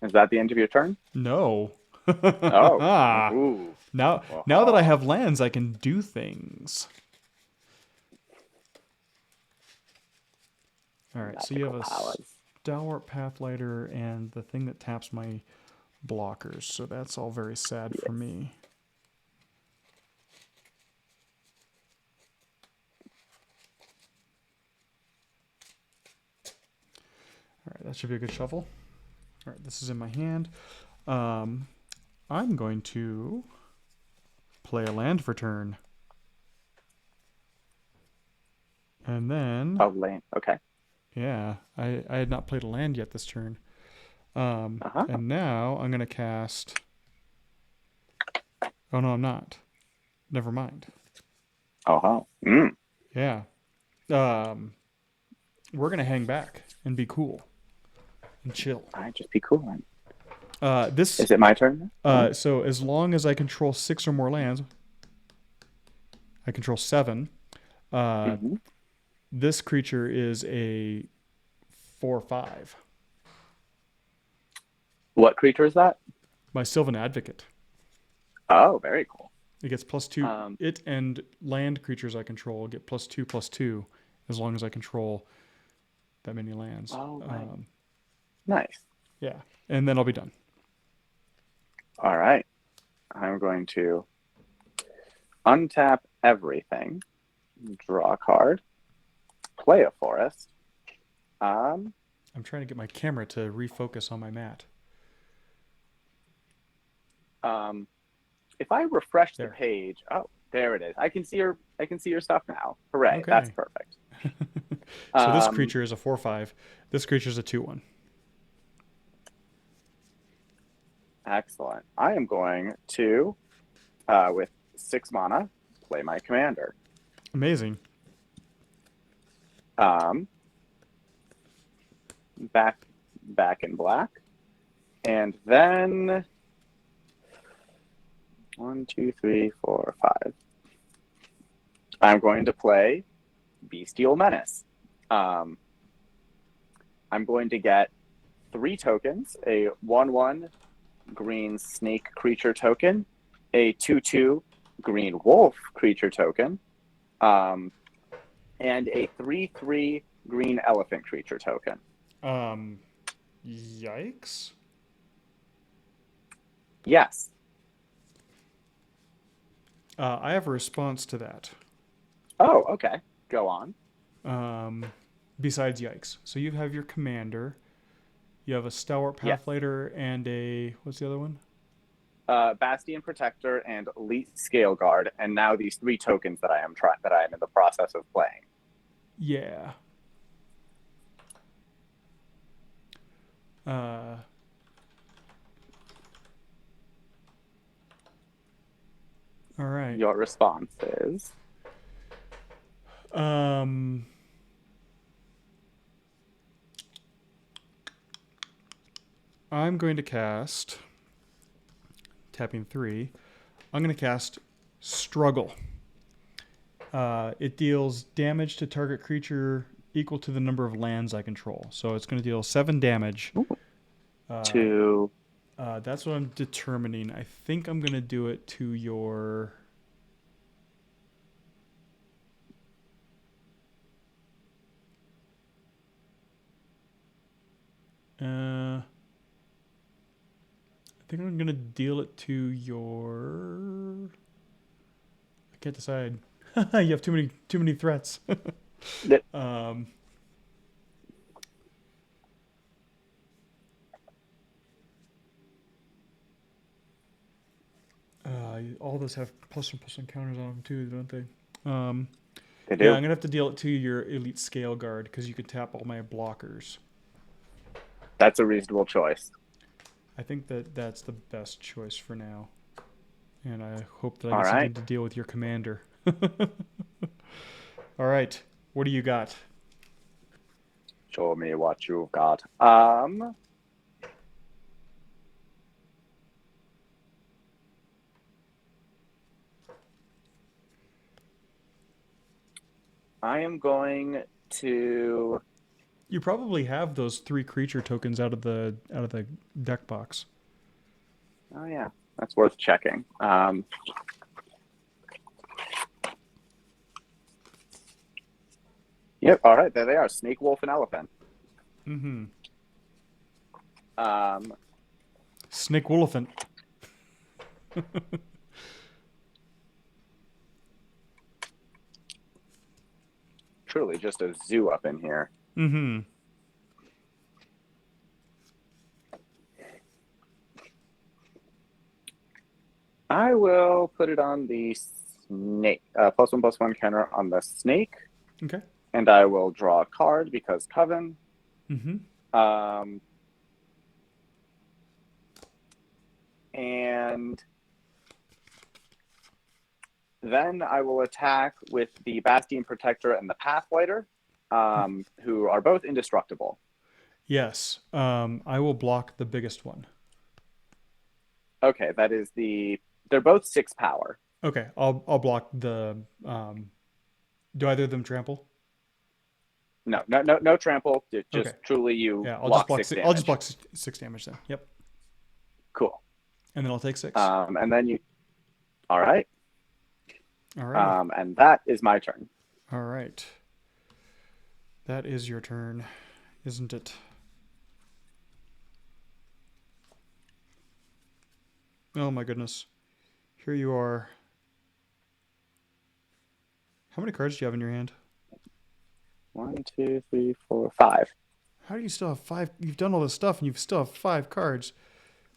Is that the end of your turn? No. Oh. Ooh. Now that I have lands, I can do things. All right, so you have a Powers. Stalwart Pathlighter and the thing that taps my blockers. So that's all very sad for me. All right, that should be a good shuffle. All right, this is in my hand. I'm going to play a land for turn. And then... Oh, land. Okay. Yeah, I had not played a land yet this turn. And now I'm going to cast... Oh, no, I'm not. Never mind. Oh, mm. Yeah. We're going to hang back and be cool and chill. All right, just be cool, man. This Is it my turn? So as long as I control 6 or more lands, I control 7. This creature is a 4/5. What creature is that? My Sylvan Advocate. Oh, very cool. It gets +2. It and land creatures I control get +2/+2 as long as I control that many lands. Oh, right. Nice. Yeah, and then I'll be done. All right. I'm going to untap everything Draw a card. Play a forest. I'm trying to get my camera to refocus on my mat. If I refresh There. the page, oh, there it is. I can see your stuff now. Hooray! Okay. That's perfect. So this creature is a 4/5. This creature is a 2/1. Excellent. I am going to, with 6 mana, play my commander. Amazing. Back in black, and then 1, 2, 3, 4, 5. I'm going to play Bestial Menace. I'm going to get 3 tokens: a 1/1 green snake creature token, a 2/2 green wolf creature token, and a 3/3 green elephant creature token. Yikes. Yes. I have a response to that. Oh, okay. Go on. Besides yikes. So you have your commander. You have a Stalwart Yes. Pathfighter and a, what's the other one? Bastion Protector and Elite Scale Guard, and now these 3 tokens that I am in the process of playing. Yeah. All right. Your response is I'm going to cast, tapping 3, I'm going to cast Struggle. It deals damage to target creature equal to the number of lands I control. So it's going to deal 7 damage. to That's what I'm determining. I think I'm going to do it to your... I think I'm going to deal it to your... I can't decide. You have too many threats. All those have +1/+1 counters on them too, don't they? they do. Yeah, I'm gonna have to deal it to your Elite Scale Guard because you can tap all my blockers. That's a reasonable choice. I think that's the best choice for now, and I hope that I All get right. something to deal with your commander. All right, what do you got? Show me what you've got. I am going to. You probably have those 3 creature tokens out of the deck box. Oh yeah, that's worth checking. Yep. All right, there they are: snake, wolf, and elephant. Mm-hmm. Um, Snake Wolfant. Truly, just a zoo up in here. Mm-hmm. I will put it on the snake. +1/+1 counter on the snake. Okay. And I will draw a card because Coven. Mm-hmm. And then I will attack with the Bastion Protector and the Pathfighter, who are both indestructible. Yes. I will block the biggest one. Okay, that is they're both 6 power. Okay, I'll block the. Do either of them trample? No trample. Just Okay. truly you Yeah, block 6 damage. I'll just block 6 damage then. Yep. Cool. And then I'll take 6. And then you. All right. All right. And that is my turn. All right. That is your turn, isn't it? Oh my goodness. Here you are. How many cards do you have in your hand? 1, 2, 3, 4, 5. How do you still have 5? You've done all this stuff and you still have 5 cards.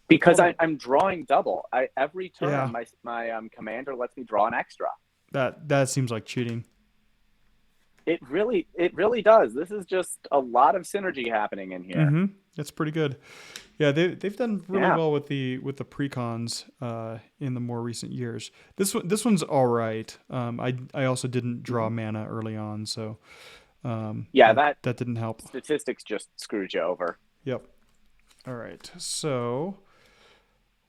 Because All the- I'm drawing double. Every turn Yeah. my commander lets me draw an extra. That seems like cheating. It really does. This is just a lot of synergy happening in here. Mm-hmm. That's pretty good. Yeah, they've done really Yeah. well with the precons in the more recent years. This one's all right. I also didn't draw mana early on, so Yeah, that didn't help. Statistics just screwed you over. Yep. All right. So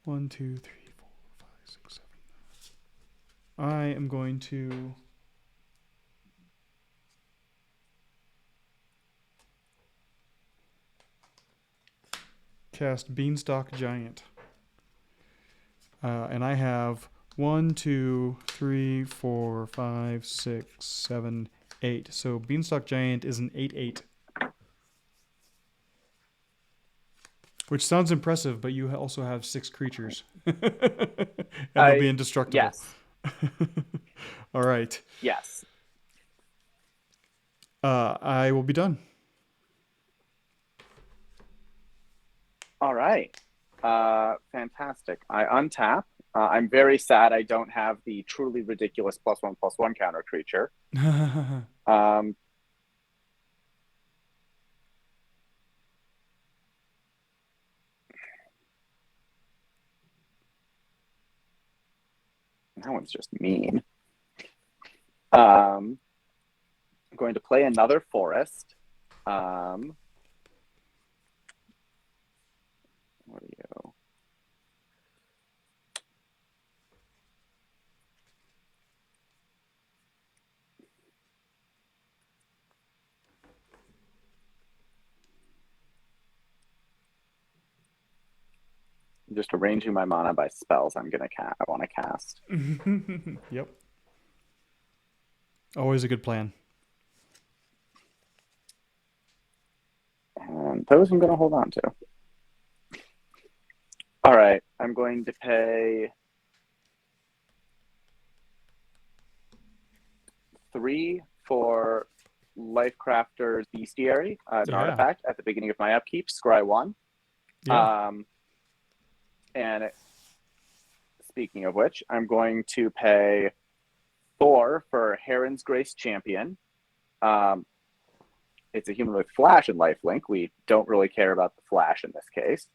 1, 2, 3, 4, 5, 6, 7. I am going to cast Beanstalk Giant. And I have 1, 2, 3, 4, 5, 6, 7, 8. So Beanstalk Giant is an 8/8. Which sounds impressive, but you also have 6 creatures. And they'll be indestructible. Yes. All right. Yes. I will be done. All right. Fantastic. I untap. I'm very sad I don't have the truly ridiculous +1/+1 counter creature. That one's just mean. I'm going to play another forest. What are you? Just arranging my mana by spells I want to cast. Yep. Always a good plan. And those I'm going to hold on to. All right, I'm going to pay 3 for Lifecrafter's Bestiary, an artifact at the beginning of my upkeep, scry 1. Yeah. And speaking of which, I'm going to pay 4 for Heron's Grace Champion. It's a human with flash and lifelink. We don't really care about the flash in this case.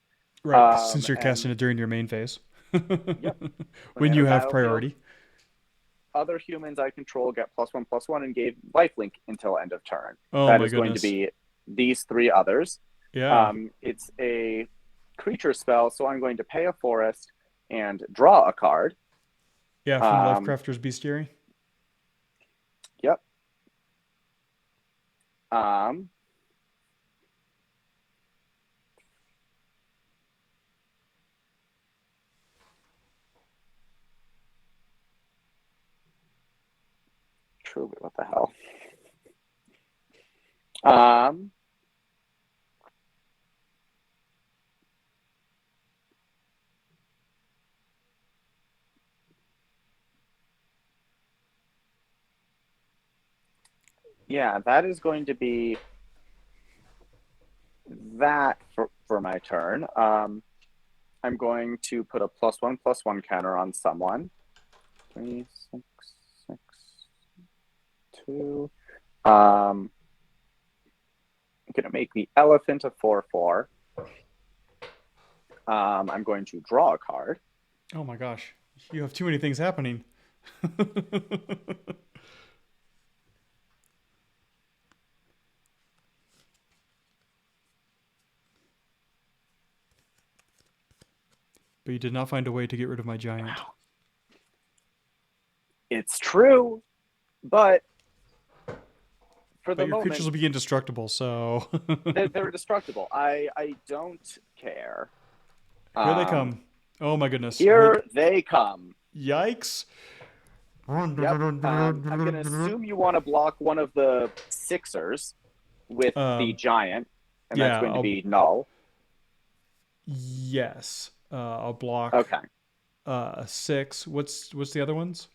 Right, since you're casting it during your main phase. Yep. When you have priority. Other humans I control get +1/+1 and gave lifelink until end of turn. Oh, that my is goodness. going to be these 3 others. Yeah. It's a creature spell, so I'm going to pay a forest and draw a card. Yeah, from Lifecrafter's Bestiary. Yep. Truly, what the hell? Yeah, that is going to be that for my turn. I'm going to put a +1/+1 counter on someone. 3, 6, 6, 2. I'm going to make the elephant a 4/4. I'm going to draw a card. Oh my gosh. You have too many things happening. But you did not find a way to get rid of my giant. Wow. It's true, but for the But your moment, creatures will be indestructible, so... they're destructible. I don't care. Here they come. Oh my goodness. Here they come. Yikes. Yep. I'm going to assume you want to block one of the Sixers with the giant, and that's going to be null. Yes. I'll block. Okay. 6. What's the other ones?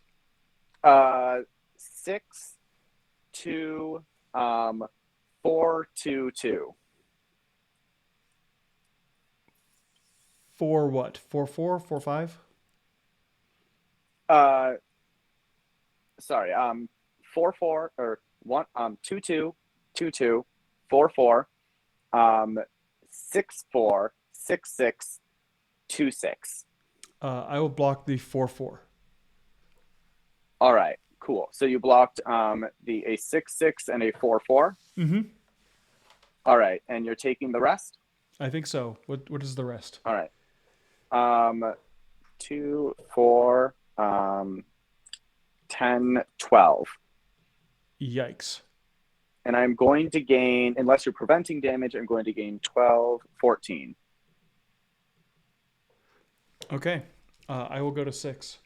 6 6, 2, 4, 2, 2. 4 what? 4 4 4 5? Sorry, 4 4 or 1 2 2 2 2 4 4 6 4 6 6 2 6. I will block the 4 4. All right, cool. So you blocked a 6 6 and a 4 4. Mm-hmm. All right, and you're taking the rest. I think so. What is the rest? All right. 2 4 10 12. Yikes. And I'm going to gain, unless you're preventing damage, I'm going to gain 12 14. Okay. I will go to 6.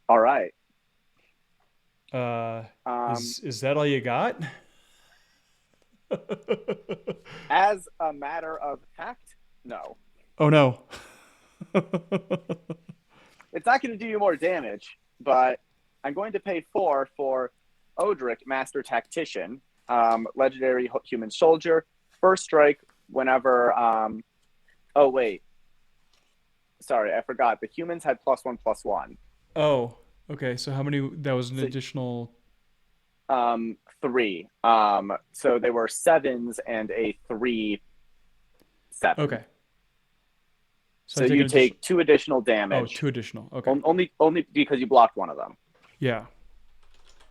All right. Is that all you got? As a matter of fact, no. Oh no. It's not going to do you more damage, but I'm going to pay 4 for Odric, Master Tactician, legendary human soldier. First strike whenever. Oh, wait. Sorry, I forgot. The humans had +1/+1. Oh, okay. So how many? That was an So- additional. 3. So they were 7s and a 3 7. Okay. So I take you an take 2 additional Oh, damage. 2 additional. Okay. Only because you blocked one of them. Yeah.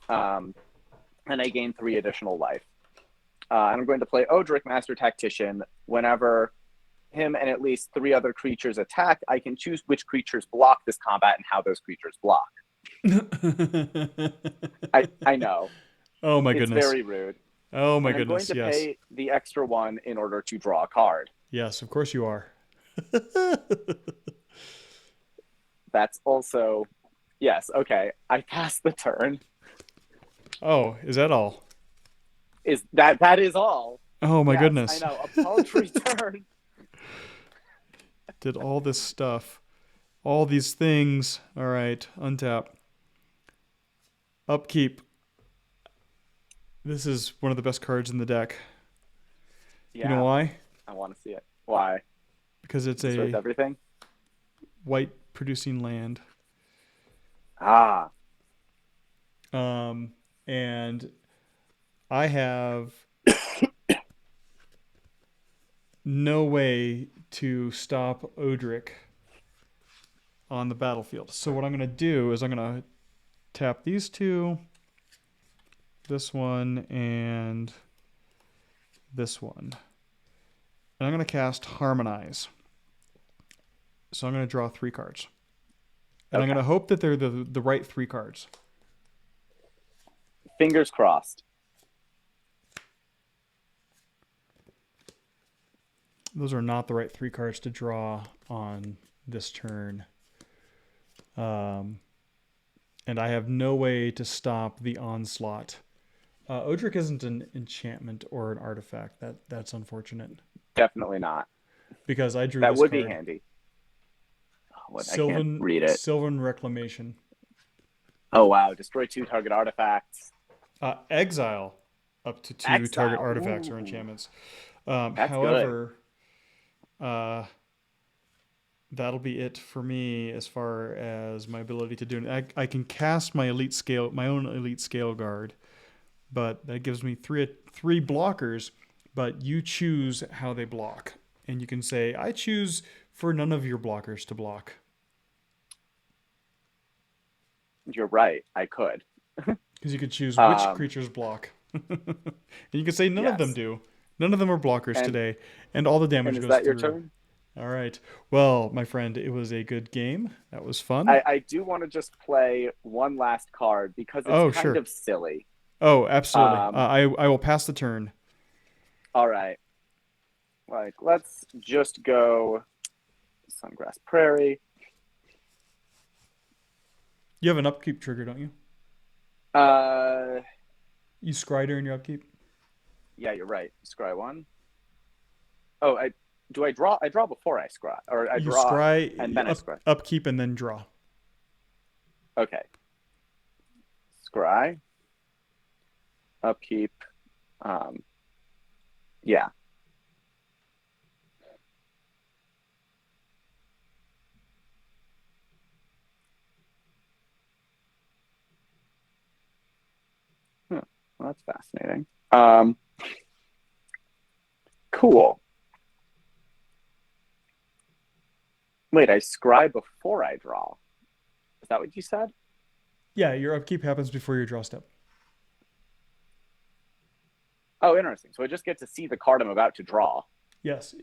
And I gain 3 additional life. And I'm going to play Odric, Master Tactician. Whenever him and at least 3 other creatures attack, I can choose which creatures block this combat and how those creatures block. I know. Oh my It's goodness. very rude. Oh my And I'm going goodness. to Yes. pay the extra 1 in order to draw a card. Yes, of course you are. That's also, yes, okay. I passed the turn. Oh, is that all? That is all? Oh my Yes, goodness. I know, a paltry turn. Did all this stuff. All these things. All right. Untap. Upkeep. This is one of the best cards in the deck. Yeah, You know why? I want to see it. Why? Because it's Destroys a everything? white producing land. Ah, And I have no way to stop Odric on the battlefield. So what I'm going to do is I'm going to tap these 2, this one, and this one. And I'm going to cast Harmonize. So I'm going to draw 3 cards. And I'm Okay. going to hope that they're the right 3 cards. fingers crossed. Those are not the right 3 cards to draw on this turn. And I have no way to stop the onslaught. Odric isn't an enchantment or an artifact. That's unfortunate. Definitely not. Because I drew That this would card. be handy. Oh, what? I Sylvan, can't read it. Sylvan Reclamation. Oh, wow. Destroy 2 target artifacts. Exile up to 2 Exile. target artifacts or Ooh. enchantments. That's However, that'll be it for me as far as my ability to do it. I can cast my own elite scale guard, but that gives me three blockers. But you choose how they block, and you can say, I choose for none of your blockers to block. You're right. I could. Because you could choose which creatures block. And you can say none of them Yes. do. None of them are blockers And- today. And all the damage And is goes that your through. turn? All right. Well, my friend, it was a good game. That was fun. I do want to just play one last card because it's Oh, kind sure. of silly. Oh, absolutely. I will pass the turn. All right. Like, let's just go Sungrass Prairie. You have an upkeep trigger, don't you? Uh, You scry during your upkeep? yeah, you're right. Scry 1. Oh, I draw? I draw before I scry, or I You draw scry, and then I scry. upkeep, and then draw. Okay. scry. Upkeep. Yeah. Well, that's fascinating. Cool. Wait, I scry before I draw. Is that what you said? Yeah, your upkeep happens before your draw step. Oh, interesting. So I just get to see the card I'm about to draw. Yes.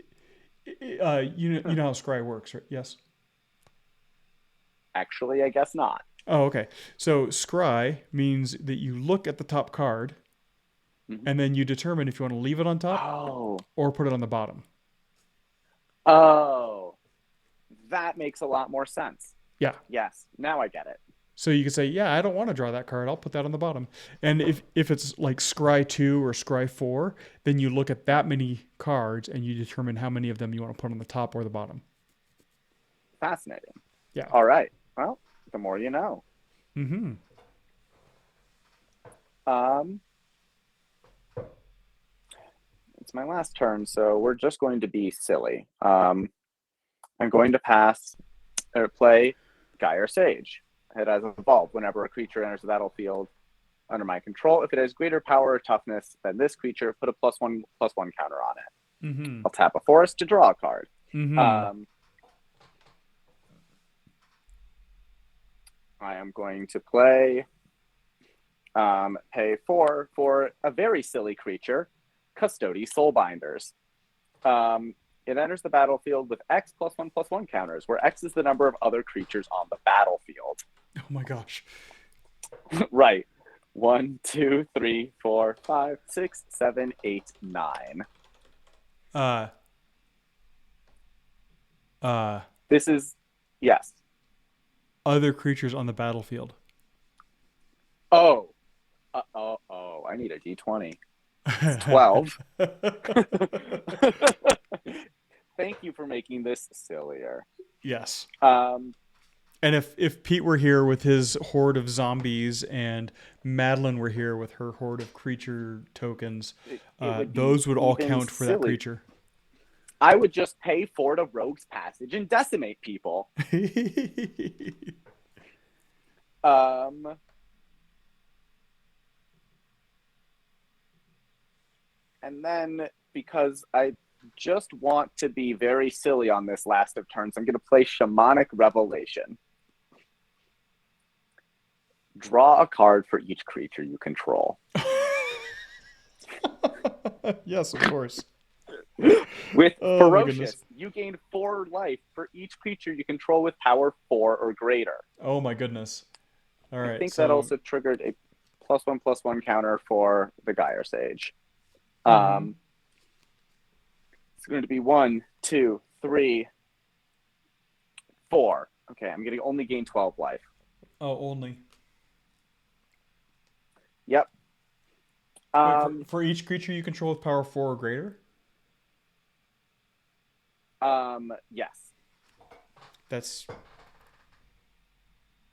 You know how scry works, right? Yes. Actually, I guess not. Oh, okay. So scry means that you look at the top card and then you determine if you want to leave it on top Oh. or put it on the bottom. Oh. That makes a lot more sense. Yeah. Yes. Now I get it. So you can say, yeah, I don't want to draw that card. I'll put that on the bottom. And if it's like scry 2 or scry 4, then you look at that many cards and you determine how many of them you want to put on the top or the bottom. Fascinating. Yeah. All right. Well, the more you know. Mm-hmm. It's my last turn, so we're just going to be silly. I'm going to pass or play Gyre Sage. It has evolved whenever a creature enters the battlefield under my control. If it has greater power or toughness than this creature, put a +1/+1 counter on it. Mm-hmm. I'll tap a forest to draw a card. Mm-hmm. I am going to play pay 4 for a very silly creature, Custody Soulbinders. It enters the battlefield with X +1/+1 counters, where X is the number of other creatures on the battlefield. Oh my gosh. Right. 1, 2, 3, 4, 5, 6, 7, 8, 9. This is, yes. Other creatures on the battlefield. Oh. I need a D20. It's 12. Thank you for making this sillier. Yes. Um, And if Pete were here with his horde of zombies and Madeleine were here with her horde of creature tokens, those would all count for that creature. I would just pay for the Rogue's Passage and decimate people. And then, because I just want to be very silly on this last of turns, I'm going to play Shamanic Revelation. Draw a card for each creature you control. Yes, of course. With Oh, my goodness. Ferocious, you gain 4 life for each creature you control with power 4 or greater. Oh my goodness. All right. I think that also triggered a +1/+1 counter for the Gyre Sage. It's going to be 1, 2, 3, 4. Okay, I'm going to only gain 12 life. Oh, only. Yep. Wait, for each creature you control with power 4 or greater? Yes. That's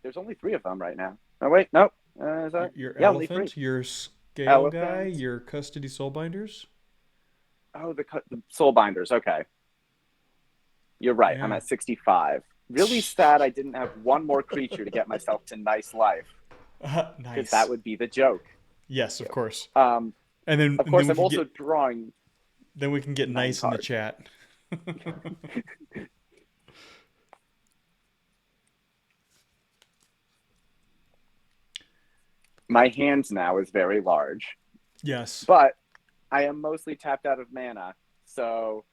There's only 3 of them right now. Oh wait, nope. Is that your only elephant, 3. your scale Elephant. guy, your custody soulbinders. Oh, the Soulbinders. Okay. You're right. Yeah. I'm at 65. Really sad I didn't have one more creature to get myself to nice life. Nice. Because that would be the joke. Yes, of course. And then, of course, then I'm also drawing. Then we can get 9 nice in the cards. chat. My hand now is very large, Yes. but I am mostly tapped out of mana, so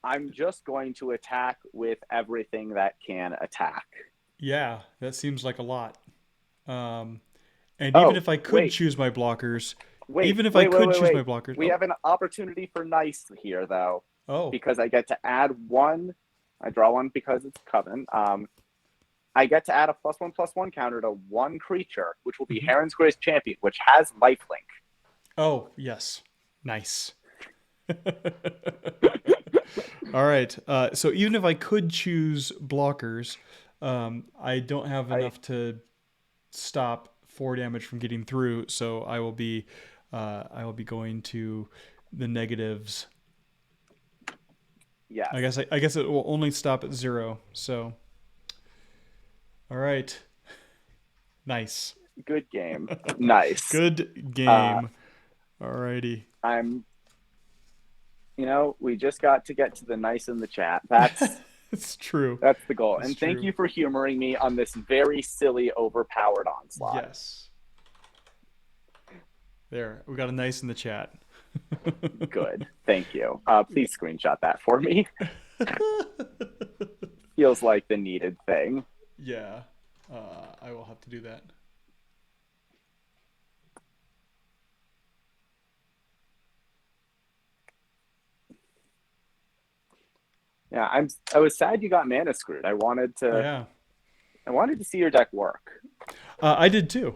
I'm just going to attack with everything that can attack. Yeah, that seems like a lot. And Oh, even if I could wait. choose my blockers, Wait, even if wait, I could wait, choose wait. my blockers. We have an opportunity for nice here, though, Oh, because I get to add 1. I draw 1 because it's Coven. I get to add a +1/+1 counter to 1 creature, which will be Heron's Grace Champion, which has lifelink. oh, yes. Nice. All right. So even if I could choose blockers, I don't have enough to stop 4 damage from getting through. So I will be going to the negatives. Yes. I guess it will only stop at 0. So, all right, nice, Good game. Nice. good game. Alrighty. We just got to get to the nice in the chat. That's It's true. that's the goal. It's And thank true. you for humoring me on this very silly, overpowered onslaught. Yes. There, we got a nice in the chat. Good. Thank you. Please screenshot that for me. Feels like the needed thing. Yeah, I will have to do that. Yeah, I was sad you got mana screwed. I wanted to see your deck work. I did too.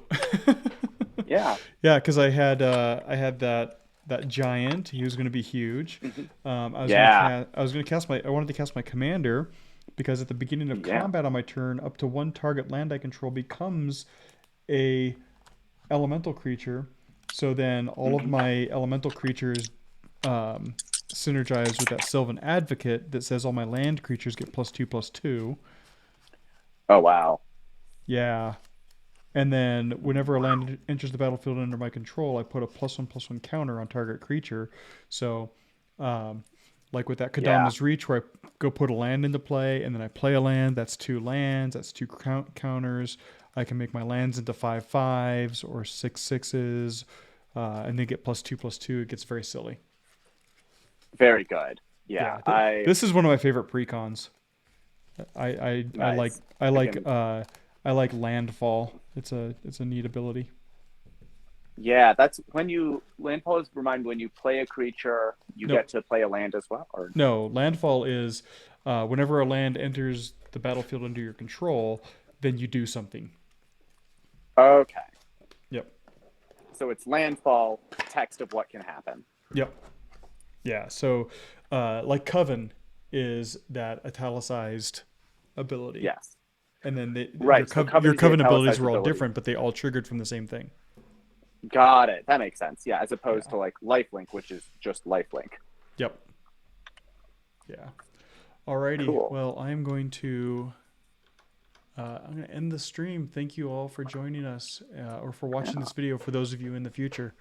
Yeah. Yeah, because I had that giant. He was going to be huge. I wanted to cast my commander, because at the beginning of combat on my turn, up to 1 target land I control becomes a elemental creature. So then all of my elemental creatures synergize with that Sylvan Advocate that says all my land creatures get +2/+2. Oh wow. Yeah. And then whenever a land enters the battlefield under my control, I put a +1/+1 counter on target creature. So, like with that Kadama's Reach, where I go put a land into play, and then I play a land, that's 2 lands, that's 2 counters. I can make my lands into 5/5s or 6/6s, and then get +2/+2. It gets very silly. Very good. Yeah. This is one of my favorite precons. Nice. I like landfall. It's a neat ability. Yeah, that's when landfall remind when you play a creature, you get to play a land as well. Or no, landfall is whenever a land enters the battlefield under your control, then you do something. Okay. Yep. So it's landfall, text of what can happen. Yep. Yeah. So, like Coven is that italicized ability. Yes. And then Coven your Coven is the abilities were all ability. different, but they all triggered from the same thing. Got it. That makes sense. Yeah, as opposed to like lifelink, which is just lifelink. Yep. Yeah. Alrighty. Cool. Well, I'm going to end the stream. Thank you all for joining us or for watching this video. For those of you in the future,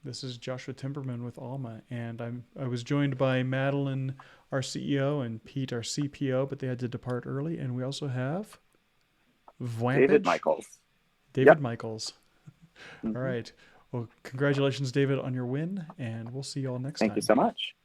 this is Joshua Timberman with Allma, and I was joined by Madeleine, our CEO, and Pete, our CPO, but they had to depart early. And we also have David Michaels. David Michaels. All right. Well, congratulations, David, on your win, and we'll see you all next time. Thank you so much.